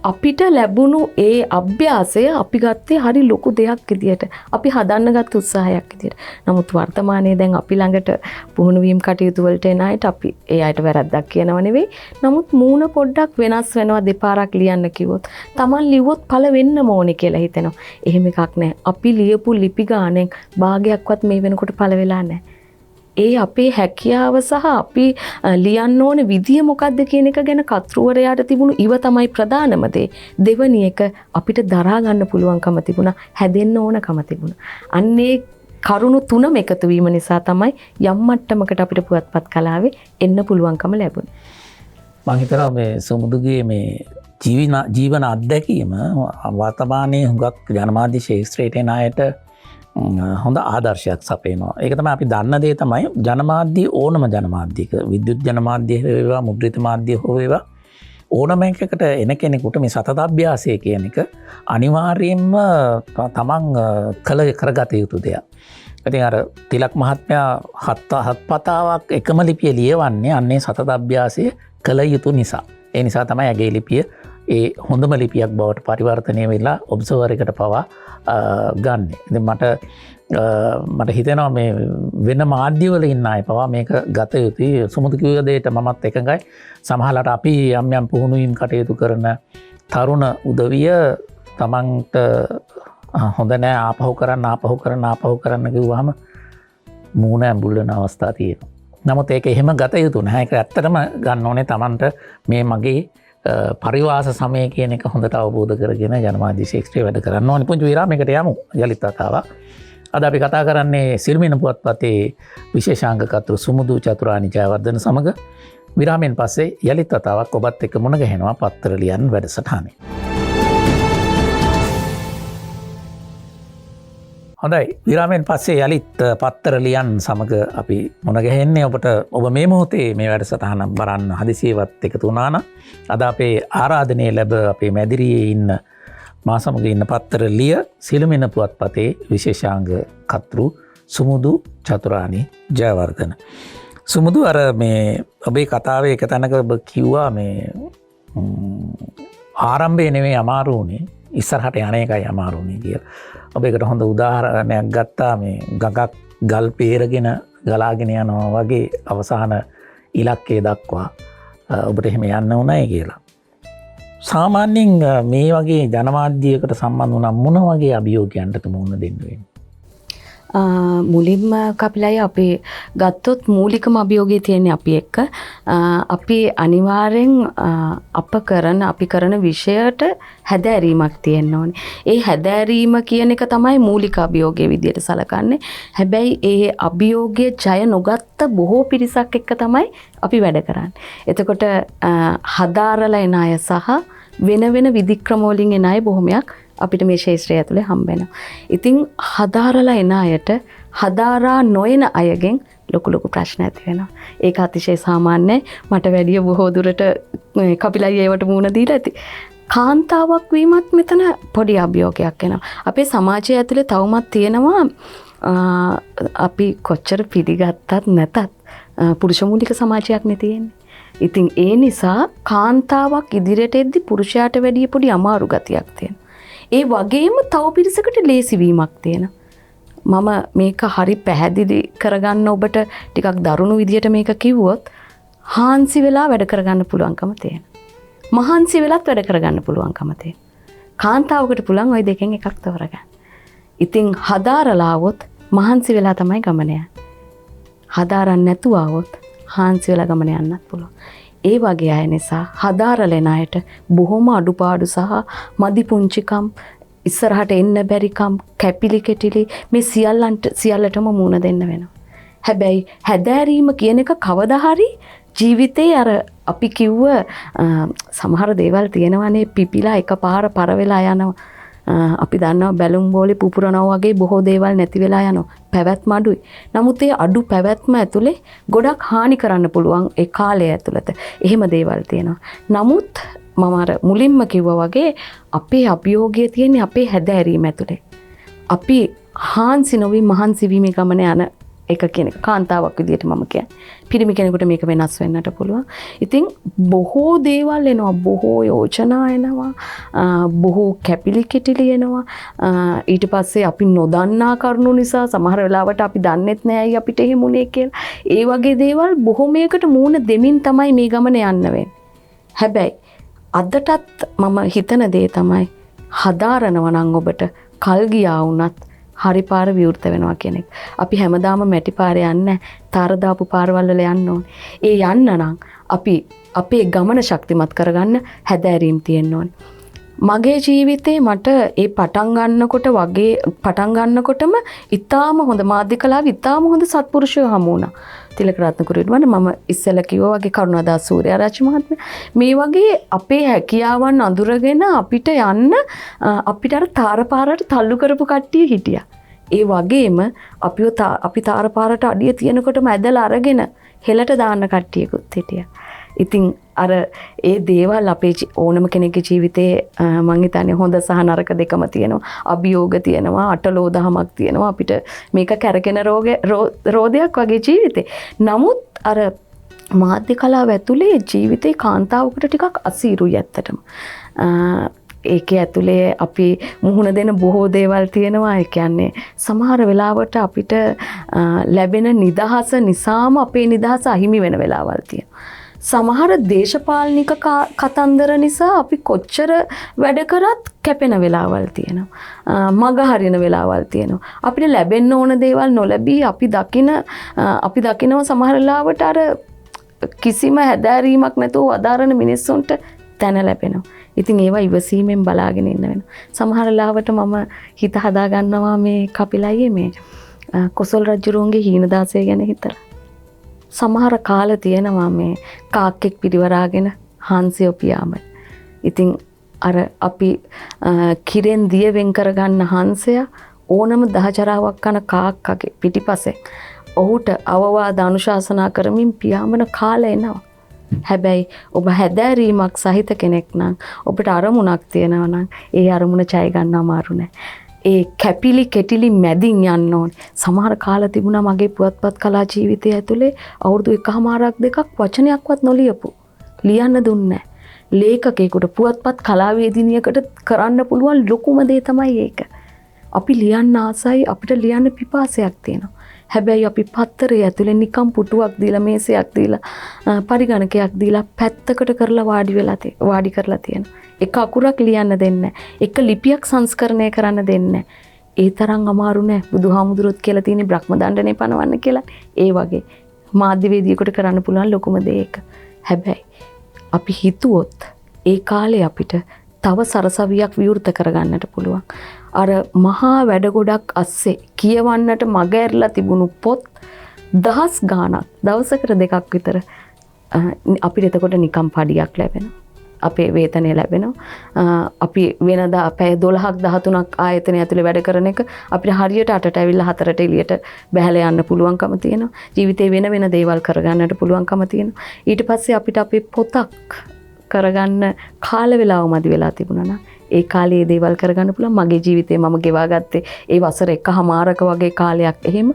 අපිට ලැබුණු ඒ අභ්‍යාසය අපි ගත්තේ හරි ලොකු දෙයක් විදියට. අපි හදන්න ගත්ත උත්සාහයක් විදියට. නමුත් වර්තමානයේ දැන් අපි ළඟට පුහුණුවීම් කටයුතු වලට එන අයට අපි ඒ අයට වැරද්දක් කියනව නෙවෙයි. නමුත් මූණ පොඩ්ඩක් වෙනස් වෙනවා දෙපාරක් ලියන්න කිව්වොත්. Taman ලිව්වොත් පළ වෙන්න ඕනේ කියලා හිතෙනවා. එහෙම එකක් නැහැ. අපි ලියපු ලිපි ගානෙන් භාගයක්වත් මේ වෙනකොට පළ වෙලා නැහැ. ඒ අපේ හැකියාව සහ අපි ලියන්න ඕන විදිය මොකක්ද කියන එක ගැන කතෘවරයාට තිබුණු ඉව තමයි ප්‍රධානම දේ. දෙවැනි එක අපිට දරා ගන්න පුළුවන්කම තිබුණා, හැදෙන්න ඕනකම තිබුණා. අන්නේ කරුණු තුනම එකතු වීම නිසා තමයි යම් මට්ටමකට අපිට පුවත්පත් කලාවේ එන්න පුළුවන්කම ලැබුණේ. මම හිතනවා මේ සුමුදුගේ මේ ජීවන අත්දැකීම වර්තමානයේ හුඟක් ජනමාධ්‍ය ශාස්ත්‍රයට එන අයට හොඳ ආදර්ශයක් සපයනවා. ඒක තමයි අපි දන්න දේ තමයි ජනමාධ්‍ය ඕනම ජනමාධ්‍යක විද්‍යුත් ජනමාධ්‍ය වේවා මුද්‍රිත මාධ්‍ය හෝ වේවා ඕනම එකකට එන කෙනෙකුට මේ සතත අභ්‍යාසය කියන එක අනිවාර්යයෙන්ම තමන් කරගත යුතු දෙයක්. ඉතින් අර තිලක් මහත්මයා හත් පතාවක් එකම ලිපිය ලියවන්නේ අන්නේ සතත අභ්‍යාසය කළ යුතු නිසා. ඒ නිසා තමයි ඇගේ ලිපිය ඒ හොඳම ලිපියක් බවට පරිවර්තනය වෙලා ඔබ්සර්වර් එකට පවා ගන්න. ඉතින් මට හිතෙනවා මේ වෙන මාධ්‍යවල ඉන්න අය පවා මේක ගත යුතුයි. සුමුදු කිව්ව දෙයට මමත් එකඟයි. සමහරවිට අපි යම් පුහුණුවීම් කටයුතු කරන තරුණ උදවිය තමන්ට හොඳ නෑ ආපහු කරන්න කිව්වහම මූණ ඇඹුල් වෙන අවස්ථා තියෙනවා. නමුත් ඒක එහෙම ගත යුතු නැහැ. ඒක ඇත්තටම ගන්න ඕනේ තමන්ට මේ මගේ පරිවාස සමය කියන එක හොඳට අවබෝධ කරගෙන ජනමාධ්‍ය ශාස්ත්‍රයේ වැඩ කරන්න ඕනේ. පුංචි විරාමයකට යමු. යලිත් වතාවක්. අද අපි කතා කරන්නේ සිළුමිණ පුවත්පතේ විශේෂාංග කතෘ සුමුදු චතුරානි ජයවර්ධන සමග. විරාමයෙන් පස්සේ යලිත් වතාවක් ඔබත් එක්ක මුණ ගැහෙනවා පත්තර ලියන්න වැඩසටහනේ. හොඳයි, විරාමයෙන් පස්සේ යලිත් පත්තර ලියන් සමග අපි මුණ ගැහෙන්නේ. ඔබ මේ මොහොතේ මේ වැඩසටහන බලන්න හදිසියේවත් එකතු වුණා නම් අද අපේ ආරාධනය ලැබ අපේ මැදිරියේ ඉන්න මා සමග ඉන්න පත්තර ලිය සිළුමිණ පුවත්පතේ විශේෂාංග කතෘ සුමුදු චතුරානි ජයවර්ධන. සුමුදු අර මේ ඔබේ කතාවේ එක තැනක ඔබ කිව්වා මේ ආරම්භය නෙවෙයි අමාරු වුණේ ඉස්සරහට යන එකයි අමාරු වුණේ කියලා. ඔබ ඒකට හොඳ උදාහරණයක් ගත්තා. මේ ගඟක් ගල් පේරගෙන ගලාගෙන යනවා වගේ අවසාන ඉලක්කය දක්වා ඔබට එහෙම යන්න උනායි කියලා. සාමාන්‍යයෙන් මේ වගේ ජනමාධ්‍යයකට සම්බන්ධ වුණා මොන වගේ අභියෝගයන්ටද මුහුණ දෙන්න වෙන්නේ? මුලින්ම කපිලයි අපි ගත්තොත් මූලිකම අභියෝගය තියෙන්නේ අපි එක්ක. අපි අනිවාර්යෙන් අපි කරන විෂයට හැදෑරීමක් තියෙන්න ඕනේ. ඒ හැදෑරීම කියන එක තමයි මූලික අභියෝගයේ විදියට සලකන්නේ. හැබැයි ඒ අභියෝගයේ ජය නොගත්ත බොහෝ පිරිසක් එක්ක තමයි අපි වැඩ කරන්නේ. එතකොට හදාරලා එන අය සහ වෙන වෙන විධික්‍රම වලින් එන අය බොහොමයක් අපිට මේ ශාස්ත්‍රය ඇතුලේ හම්බ වෙනවා. ඉතින් හදාරලා එන අයට හදාරා නොයන අයගෙන් ලොකු ප්‍රශ්න ඇති වෙනවා. ඒක අතිශය සාමාන්‍යයි. මට වැඩිය බොහෝ දුරට කපිලයි ඒවට මුහුණ දීලා ඇති. කාන්තාවක් වීමත් මෙතන පොඩි අභියෝගයක් වෙනවා. අපේ සමාජය ඇතුලේ තවමත් තියෙනවා අපි කොච්චර පිළිගත්තත් නැතත් පුරුෂ මූලික සමාජයක් නේ තියෙන්නේ. ඉතින් ඒ නිසා කාන්තාවක් ඉදිරියට එද්දි පුරුෂයාට වැඩිය පොඩි අමාරු ගතියක් තියෙනවා. ඒ වගේම තව පිරිසකට ලේසිවීමක් තියෙනවා. මම මේක හරි පැහැදිලි කරගන්න ඔබට ටිකක් දරුණු විදියට මේක කිව්වොත් හාන්සි වෙලා වැඩ කරගන්න පුළුවන්කම තියෙනවා. මහන්සි වෙලත් වැඩ කරගන්න පුළුවන්කම තියෙනවා. කාන්තාවකට පුළුවන් ওই දෙකෙන් එකක් තෝරගන්න. ඉතින් හදාරලා આવොත් මහන්සි වෙලා තමයි ගමන යන්නේ. හදාරන්න නැතුව આવොත් හාන්සි වෙලා ගමන යන්නත් පුළුවන්. ඒ වගේ අය නිසා හදාරලෙන අයට බොහොම අඩුපාඩු සහ මදි පුංචිකම් ඉස්සරහට එන්න බැරිකම් කැපිලි කෙටිලි මේ සියල්ලටම මුහුණ දෙන්න වෙනවා. හැබැයි හැදෑරීම කියන එක කවදා හරි ජීවිතේ අර අපි කිව්ව සමහර දේවල් තියෙනවානේ පිපිලා එකපාර පර වෙලා යනවා. අපි දන්නවා බැලුම් බෝලේ පුපුරනවා වගේ බොහෝ දේවල් නැති වෙලා යනවා. පැවැත්ම අඩුයි. නමුත් ඒ අඩු පැවැත්ම ඇතුලේ ගොඩක් හානි කරන්න පුළුවන් ඒ කාලය ඇතුළත. එහෙම දේවල් තියෙනවා. නමුත් මම අර මුලින්ම කිව්වා වගේ අපේ අභියෝගය තියෙන්නේ අපේ හැදෑරීම ඇතුලේ. අපි හාන්සි නොවි මහන්සි වීමේ ගමන යන එක කියන එක කාන්තාවක් විදියට මම කියන්නේ. පිරිමි කෙනෙකුට මේක වෙනස් වෙන්නට පුළුවන්. ඉතින් බොහෝ දේවල් එනවා, බොහෝ යෝජනා එනවා, බොහෝ කැපිලි කෙටිලි එනවා. ඊට පස්සේ අපි නොදන්නා කරුණු නිසා සමහර වෙලාවට අපි දන්නෙත් නෑ ඇයි අපිට එහෙම උනේ කියලා. ඒ වගේ දේවල් බොහොමයකට මූණ දෙමින් තමයි මේ ගමන යන්න වෙන්නේ. හැබැයි අදටත් මම හිතන දේ තමයි හදාරනවා නම් ඔබට කල් ගියා වුණත් හරි පාර විවෘත වෙනවා කියන එක. අපි හැමදාම මැටි පාරේ යන්නේ තර දාපු පාරවල් වල යන්න ඕනේ. ඒ යන්න නම් අපි අපේ ගමන ශක්තිමත් කරගන්න හැදෑරීම් තියෙන්න ඕනේ. මගේ ජීවිතේ මට ඒ පටන් ගන්නකොටම ඉතාම හොඳ මාධ්‍ය කලාව ඉතාම හොඳ සත්පුරුෂයෝ හමු වුණා. තිලකරත්න කුරුවිට මම ඉස්සෙල්ලා කිව්වා වගේ කරුණාදාස සූර්යාරාජ මහත්මයා මේ වගේ අපේ හැකියාවන් අඳුරගෙන අපිට යන්න අපිට අර තාරපාරට තල්ලු කරපු කට්ටිය හිටියා. ඒ වගේම අපි තාරපාරට අඩිය තියනකොටම ඇදලා අරගෙන හෙලට දාන්න කට්ටියකුත් හිටියා. ඉතින් අර ඒ දේවල් අපේ ඕනම කෙනෙක්ගේ ජීවිතේ මං හිතන්නේ හොඳ සහ නරක දෙකම තියෙනවා. අභියෝග තියෙනවා, අටලෝ දහමක් තියෙනවා. අපිට මේක කැරකෙන රෝදයක් වගේ ජීවිතේ. නමුත් අර මාධ්‍ය කලාව ඇතුලේ ජීවිතේ කාන්තාවකට ටිකක් අසීරුයි ඇත්තටම. ඒකේ ඇතුලේ අපි මුහුණ දෙන බොහෝ දේවල් තියෙනවා. ඒ කියන්නේ සමහර වෙලාවට අපිට ලැබෙන නිදහස නිසාම අපේ නිදහස අහිමි වෙන වෙලාවල් තියෙනවා. සමහර දේශපාලනික කතන්දර නිසා අපි කොච්චර වැඩ කරත් කැපෙන වෙලාවල් තියෙනවා. මග හරින වෙලාවල් තියෙනවා. අපිට ලැබෙන්න ඕන දේවල් නොලැබී අපි දකිනවා සමහර වෙලාවට අර කිසිම හැදෑරීමක් නැතුව වදාරන මිනිස්සුන්ට තැන ලැබෙනවා. ඉතින් ඒවා ඉවසීමෙන් බලාගෙන ඉන්න වෙනවා. සමහර වෙලාවට මම හිත හදා ගන්නවා මේ කපිලයියේ මේ කොසල් රජුරුවන්ගේ හීනදාසය ගැන හිතලා. සමහර කාල තියෙනවා මේ කාක්කෙක් පිරිවරාගෙන හංසය පියාම. ඉතින් අර අපි කිරෙන් දිය වෙන් කරගන්න හංසය ඕනම දහචරාවක් කන කාක්කගේ පිටිපස්සේ ඔහුට අවවාද අනුශාසනා කරමින් පියාඹන කාලය එනවා. හැබැයි ඔබ හැදෑරීමක් සහිත කෙනෙක් නම් ඔබට අරමුණක් තියෙනවා නම් ඒ අරමුණ ජය ගන්න අමාරු නෑ. ඒ කැපිලි කෙටිලි මැදින් යන්න ඕනේ. සමහර කාල තිබුණා මගේ පුවත්පත් කලා ජීවිතය ඇතුලේ අවුරුදු 1.5ක් 2ක් වචනයක්වත් නොලියපු. ලියන්න දුන්නේ නැහැ. ලේඛකයෙකුට පුවත්පත් කලාවේදිනියකට කරන්න පුළුවන් ලොකුම දේ තමයි ඒක. අපි ලියන්න ආසයි, අපිට ලියන්න පිපාසයක් තියෙනවා. හැබැයි අපි පත්තරේ ඇතුලේ නිකම් පුටුවක් දීලා මේසයක් දීලා පරිගණකයක් දීලා පැත්තකට කරලා වාඩි කරලා තියෙනවා. එක අකුරක් ලියන්න දෙන්නේ එක ලිපියක් සංස්කරණය කරන්න දෙන්නේ ඒ තරම් අමාරු නෑ. බුදුහාමුදුරුවොත් කියලා තියෙන බ්‍රහ්ම දණ්ඩනේ පනවන්න කියලා. ඒ වගේ මාධ්‍යවේදියෙකුට කරන්න පුළුවන් ලොකුම දේ ඒක. හැබැයි අපි හිතුවොත් ඒ කාලේ අපිට තව සරසවියක් විවෘත කරගන්නට පුළුවන්. අර මහා වැඩ ගොඩක් අස්සේ කියවන්නට මග ඇරලා තිබුණු පොත් දහස් ගාණක් දවසකට දෙකක් විතර අපිට එතකොට නිකම් පඩියක් ලැබෙනවා. අපේ වේතනය ලැබෙනවා. අපි වෙනදා පැය 12ක් 13ක් ආයතනය ඇතුලේ වැඩ කරන එක අපිට හරියට 8ට ඇවිල්ලා 4ට එළියට බහැලා යන්න පුළුවන්කම තියෙනවා. ජීවිතේ වෙන වෙන දේවල් කරගන්නට පුළුවන්කම තියෙනවා. ඊට පස්සේ අපිට අපේ පොතක් කරගන්න කාල වේලාව මදි වෙලා තිබුණා නම් ඒ කාලේ ඒ දේවල් කරගන්න පුළුවන්. මගේ ජීවිතේ මම ගෙවා ගත්තේ ඒ වසර එකමාරක වගේ කාලයක් එහෙම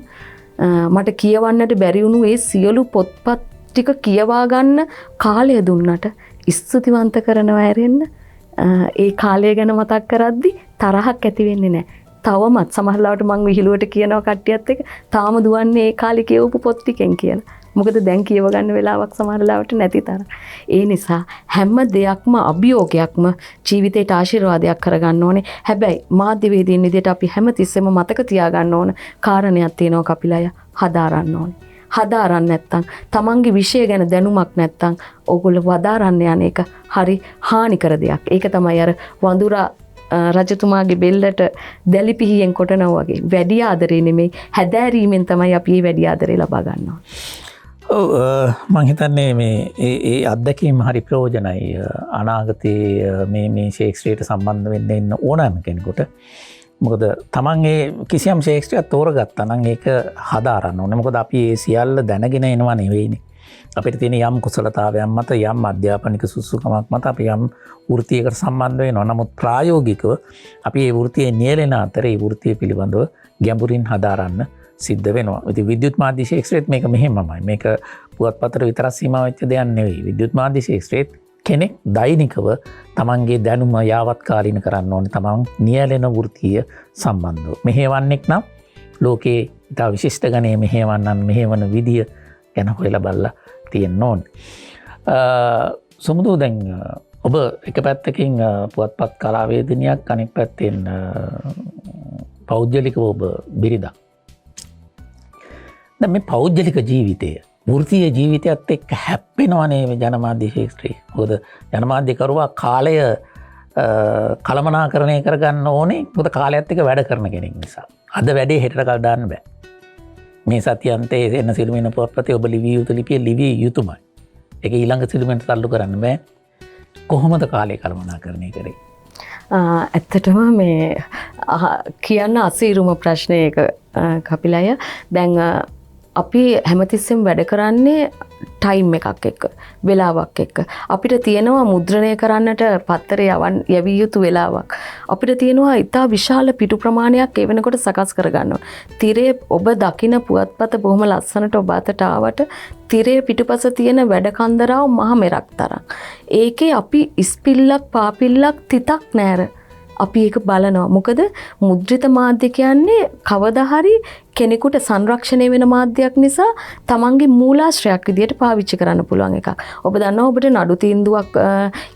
මට කියවන්නට බැරි වුණු ඒ සියලු පොත්පත් ටික කියවා ගන්න කාලය දුන්නට ස්තුතිවන්ත කරනවා ඇරෙන්න ඒ කාලය ගැන මතක් කරද්දි තරහක් ඇති වෙන්නේ නැහැ. තවමත් සමහරවිට මම විහිළුවට කියනවා කට්ටියත් එක්ක තාම දුවන්නේ ඒ කාලේ කියවපු පොත් ටිකෙන් කියලා. මොකද දැන් කියව ගන්න වෙලාවක් සමහරවිට නැති තරම්. ඒ නිසා හැම දෙයක්ම අභියෝගයක්ම ජීවිතේට ආශිර්වාදයක් කරගන්න ඕනේ. හැබැයි මාධ්‍යවේදීන් විදිහට අපි හැමතිස්සෙම මතක තියාගන්න ඕන කාරණයක් තියෙනවා කපිලය හදාරන්න ඕනේ. හදාරන්න නැත්තම් තමන්ගේ විෂය ගැන දැනුමක් නැත්තම් ඕගොල්ලෝ වදාරන්න යන එක හරි හානිකර දෙයක්. ඒක තමයි අර වඳුරා රජතුමාගේ බෙල්ලට දැලි පිහියෙන් කොටනවා වගේ. වැඩි ආදරේ නෙමෙයි හැදෑරීමෙන් තමයි අපි මේ වැඩි ආදරේ ලබා ගන්නවා. ඔව් මම හිතන්නේ මේ ඒ අත්දැකීම් හරි ප්‍රයෝජනයි අනාගතයේ මේ ශේක්ස්පියර්ට සම්බන්ධ වෙන්න ඉන්න ඕනෑම කෙනෙකුට. මොකද තමන්ගේ කිසියම් ශේක්ස්පියර් තෝරගත්තා නම් ඒක හදාරන්න ඕනේ. මොකද අපි ඒ සියල්ල දැනගෙන එනවා නෙවෙයිනේ. අපිට තියෙන යම් කුසලතාවයන් මත යම් අධ්‍යාපනික සුසුකමක් මත අපි යම් වෘත්තියකට සම්බන්ධ වෙනවා. නමුත් ප්‍රායෝගිකව අපි මේ වෘත්තියේ නියැලෙන අතර ඒ වෘත්තිය පිළිබඳව ගැඹුරින් හදාරන්න සිද්ධ වෙනවා. ඉතින් විද්‍යුත් මාධ්‍ය ශාස්ත්‍රයේත් මේක මෙහෙමමයි. මේක පුවත්පතට විතරක් සීමා වෙච්ච දෙයක් නෙවෙයි. විද්‍යුත් මාධ්‍ය ශාස්ත්‍රයේත් කෙනෙක් දෛනිකව තමන්ගේ දැනුම යාවත්කාලින කරන්න ඕනේ. තමන් නියැලෙන වෘත්තිය සම්බන්ධව. මෙහෙවන්නෙක් නම් ලෝකේ ඉතා විශිෂ්ට ගණයේ මෙහෙවන්නන් මෙහෙවන විදිය ගැන හොයලා බලලා තියෙන්න ඕනේ. සමුදු දැන් ඔබ එක පැත්තකින් පුවත්පත් කලාවේදිනියක් අනෙක් පැත්තෙන් පෞද්ගලිකව ඔබ බිරිඳක්. දැන් මේ පෞද්ගලික ජීවිතය වෘත්තීය ජීවිතයත් එක්ක හැප්පෙනවනේ මේ ජනමාධ්‍ය ශාස්ත්‍රය. මොකද ජනමාධ්‍යකරුවා කාලය කළමනාකරණය කරගන්න ඕනේ. මොකද කාලයත් එක්ක වැඩ කරන කෙනෙක් නිසා. අද වැඩේ හෙටට කල් දාන්න බෑ. මේ සතියන්තයේ එන සිළුමිණ පුවත්පතේ ඔබ ලිවිය යුතු ලිපිය ලිවිය යුතුමයි. ඒක ඊළඟ සිළුමිණට තල්ලු කරන්න බෑ. කොහොමද කාලය කළමනාකරණය කරේ? ඇත්තටම මේ කියන්න අසීරුම ප්‍රශ්නයක කපිලය. දැන් අපි හැමතිස්සෙම වැඩ කරන්නේ ටයිම් එකක් එක්ක, වෙලාවක් එක්ක. අපිට තියෙනවා මුද්‍රණය කරන්නට පත්තරේ යවිය යුතු වෙලාවක්. අපිට තියෙනවා ඉතා විශාල පිටු ප්‍රමාණයක් ඒ වෙනකොට සකස් කරගන්න ඕන. තිරේ ඔබ දකින පුවත්පත බොහොම ලස්සනට ඔබ අතට ආවට තිරේ පිටුපස තියෙන වැඩ කන්දරාව මහ මෙරක් තරම්. ඒකේ අපි ඉස්පිල්ලක් පාපිල්ලක් තිතක් නෑර. අපි ඒක බලනවා. මොකද මුද්‍රිත මාධ්‍ය කියන්නේ කවදා හරි කෙනෙකුට සංරක්ෂණය වෙන මාධ්‍යයක් නිසා තමන්ගේ මූලාශ්‍රයක් විදියට පාවිච්චි කරන්න පුළුවන් එකක්. ඔබ දන්නවා ඔබට නඩු තීන්දුවක්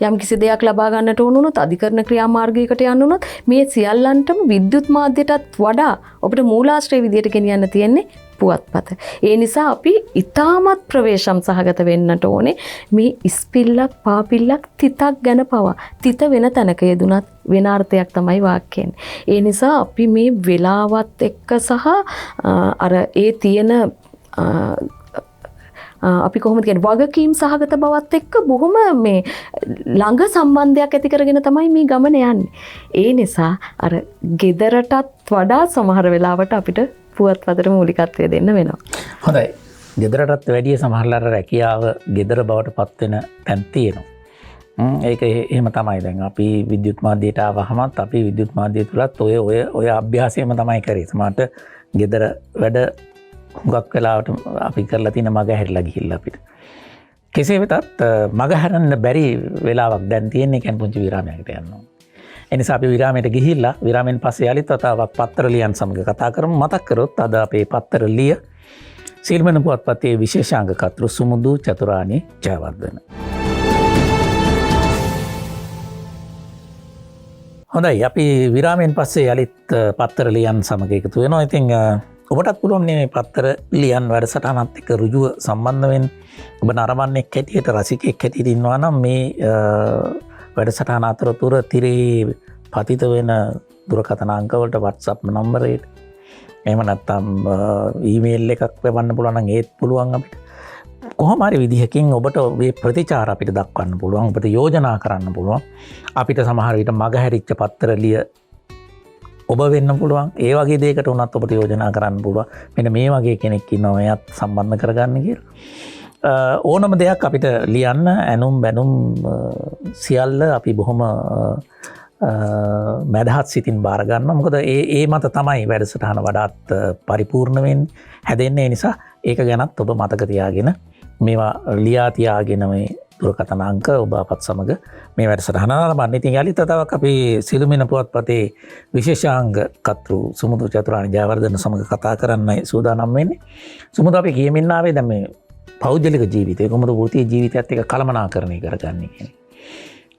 යම් කිසි දෙයක් ලබා ගන්නට ඕන වුණොත් අධිකරණ ක්‍රියාමාර්ගයකට යන්න වුණොත් මේ සියල්ලන්ටම විද්‍යුත් මාධ්‍යයටත් වඩා ඔබට මූලාශ්‍රය විදියට ගෙනියන්න තියෙන්නේ පුවත්පත. ඒ නිසා අපි ඉතාමත් ප්‍රවේශම් සහගත වෙන්නට ඕනේ මේ ඉස්පිල්ලක් පාපිල්ලක් තිතක් ගැන පවා. තිත වෙන තැනක යෙදුනත් වෙන අර්ථයක් තමයි වාක්‍යයෙන්. ඒ නිසා අපි මේ වෙලාවත් එක්ක සහ අර ඒ තියෙන අපි කොහොමද කියන්නේ වගකීම් සහගත බවත් එක්ක බොහොම මේ ළඟ සම්බන්ධයක් ඇති කරගෙන තමයි මේ ගමන යන්නේ. ඒ නිසා අර ගෙදරටත් වඩා සමහර වෙලාවට අපිට පුවත්පතට මූලිකත්වය දෙන්න වෙනවා. හොඳයි. ගෙදරටත් වැඩිය සමහරවල් රැකියාව ගෙදර බවට පත් වෙන තැන් තියෙනවා. ඒක එහෙම තමයි. දැන් අපි විද්‍යුත් මාධ්‍යයට ආවහමත් අපි විද්‍යුත් මාධ්‍ය තුලත් ඔය අභ්‍යාසයම තමයි කරේ. සමහරට ගෙදර වැඩ හුඟක් වෙලාවට අපි කරලා තියෙන මග හැරිලා ගිහිල්ලා අපිට. කෙසේ වෙතත් මග හැරෙන්න බැරි වෙලාවක් දැන් තියෙන්නේ කියන්නේ පුංචි විරාමයකට යනවා. ඒ නිසා අපි විරාමයට ගිහිල්ලා විරාමෙන් පස්සේ යාලිත් වතාවක් පත්තර ලියන් සමග කතා කරමු. මතක් කරොත් අද අපේ පත්තර ලිය සිළුමිණ පුවත්පතේ විශේෂාංග කර්තෘ සුමුදු චතුරානි ජයවර්ධන. හොඳයි, අපි විරාමයෙන් පස්සේ යාලිත් පත්තර ලියන් සමග එකතු වෙනවා. ඉතින් ඔබටත් පුළුවන් මේ පත්තර ලියන් වැඩසටහනත් එක්ක රුජුව සම්බන්ධ වෙන්න. ඔබ නරඹන්නෙක් හැටියට රසිකෙක් හැටියට ඉන්නවා නම් මේ වැඩසටහන අතරතුර තිරේ පතිත වෙන දුරකථන අංකවලට WhatsApp නම්බරයට එහෙම නැත්නම් ඊමේල් එකක් වෙවන්න පුළුවන් නම් ඒත් පුළුවන් අපිට. කොහොම හරි විදිහකින් ඔබට මේ ප්‍රතිචාර අපිට දක්වන්න පුළුවන්. ඔබට යෝජනා කරන්න පුළුවන්. අපිට සමහර විට මගහැරිච්ච පත්තර ලිය ඔබ වෙන්න පුළුවන්. ඒ වගේ දෙයකට උනත් ඔබට යෝජනා කරන්න පුළුවන්. මෙන්න මේ වගේ කෙනෙක් ඉන්නවා එයත් සම්බන්ධ කරගන්න කියලා. ඕනම දෙයක් අපිට ලියන්න ඇනුම් බැනුම් සියල්ල අපි බොහොම මැදහත් සිතින් බාර ගන්නවා. මොකද ඒ මත තමයි වැඩසටහන වඩාත් පරිපූර්ණ වෙන්නේ හැදෙන්නේ. නිසා ඒක ගැනත් ඔබ මතක තියාගෙන මේවා ලියා තියාගෙන මේ දුරකථන අංක ඔබ අපත් සමග මේ වැඩසටහන නරඹන්න. ඉතින් යලිත් තවක් අපි සිළුමිණ පුවත්පතේ විශේෂාංග කර්තෘ සුමුදු චතුරානි ජයවර්ධන සමග කතා කරන්නයි සූදානම් වෙන්නේ. සුමුදු අපි කියමින් ආවේ දැන් මේ පෞද්ගලික ජීවිතය කොහොමද වෘත්තීය ජීවිතයත් එක්ක කළමනාකරණය කරගන්නේ කියන්නේ.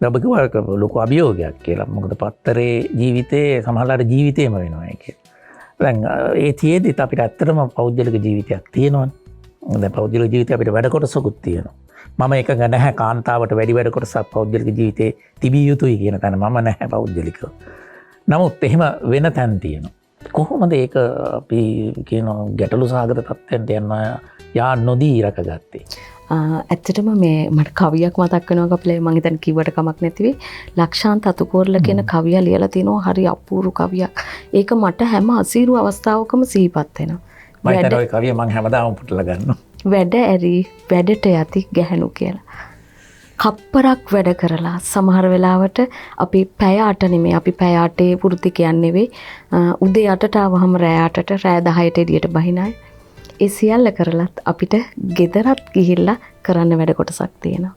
ඔබ කිව්වා ලොකු අභියෝගයක් කියලා. මොකද පත්තරේ ජීවිතේ සමහරවිට ජීවිතේම වෙනවා ඒක. දැන් ඒ තියේදිත් අපිට ඇත්තටම පෞද්ගලික ජීවිතයක් තියෙනවනේ. දැන් පෞද්ගලික ජීවිතේ අපිට වැඩ කොටසකුත් තියෙනවා. මම එකඟ නැහැ කාන්තාවට වැඩි වැඩ කොටසක් පෞද්ගලික ජීවිතේ තිබිය යුතුයි කියන තැන මම නැහැ පෞද්ගලිකව. නමුත් එහෙම වෙන තැන් තියෙනවා. කොහොමද ඒක අපි කියන ගැටලු සහගත තත්ත්වයන්ට යා නොදී රැකගත්තේ? ඇත්තටම මේ මට කවියක් මතක් වෙනවා කපිලේ. මං හිතන්නේ කිව්වට කමක් නැතිවේ. ලක්ෂාන්ත අතුකෝරල කියන කවිය ලියලා තිනවා. හරි අපූර්ව කවියක්. ඒක මට හැම අසීරු අවස්ථාවකම සිහිපත් වෙනවා. මම හිතනවා ඒ කවිය මං හැමදාම පුටලා ගන්නවා. වැඩ ඇරි වැඩට යති ගැහණු කියලා. කප්පරක් වැඩ කරලා සමහර වෙලාවට අපි පැය 8 නෙමෙයි අපි පැය 8 වෘත්තිකයන් නෙවෙයි. උදේ 8ට ආවහම රෑ 8ට රෑ 10ට එළියට බහිනයි. ඒ සියල්ල කරලත් අපිට ගෙදරත් ගිහිල්ලා කරන්න වැඩ කොටසක් තියෙනවා.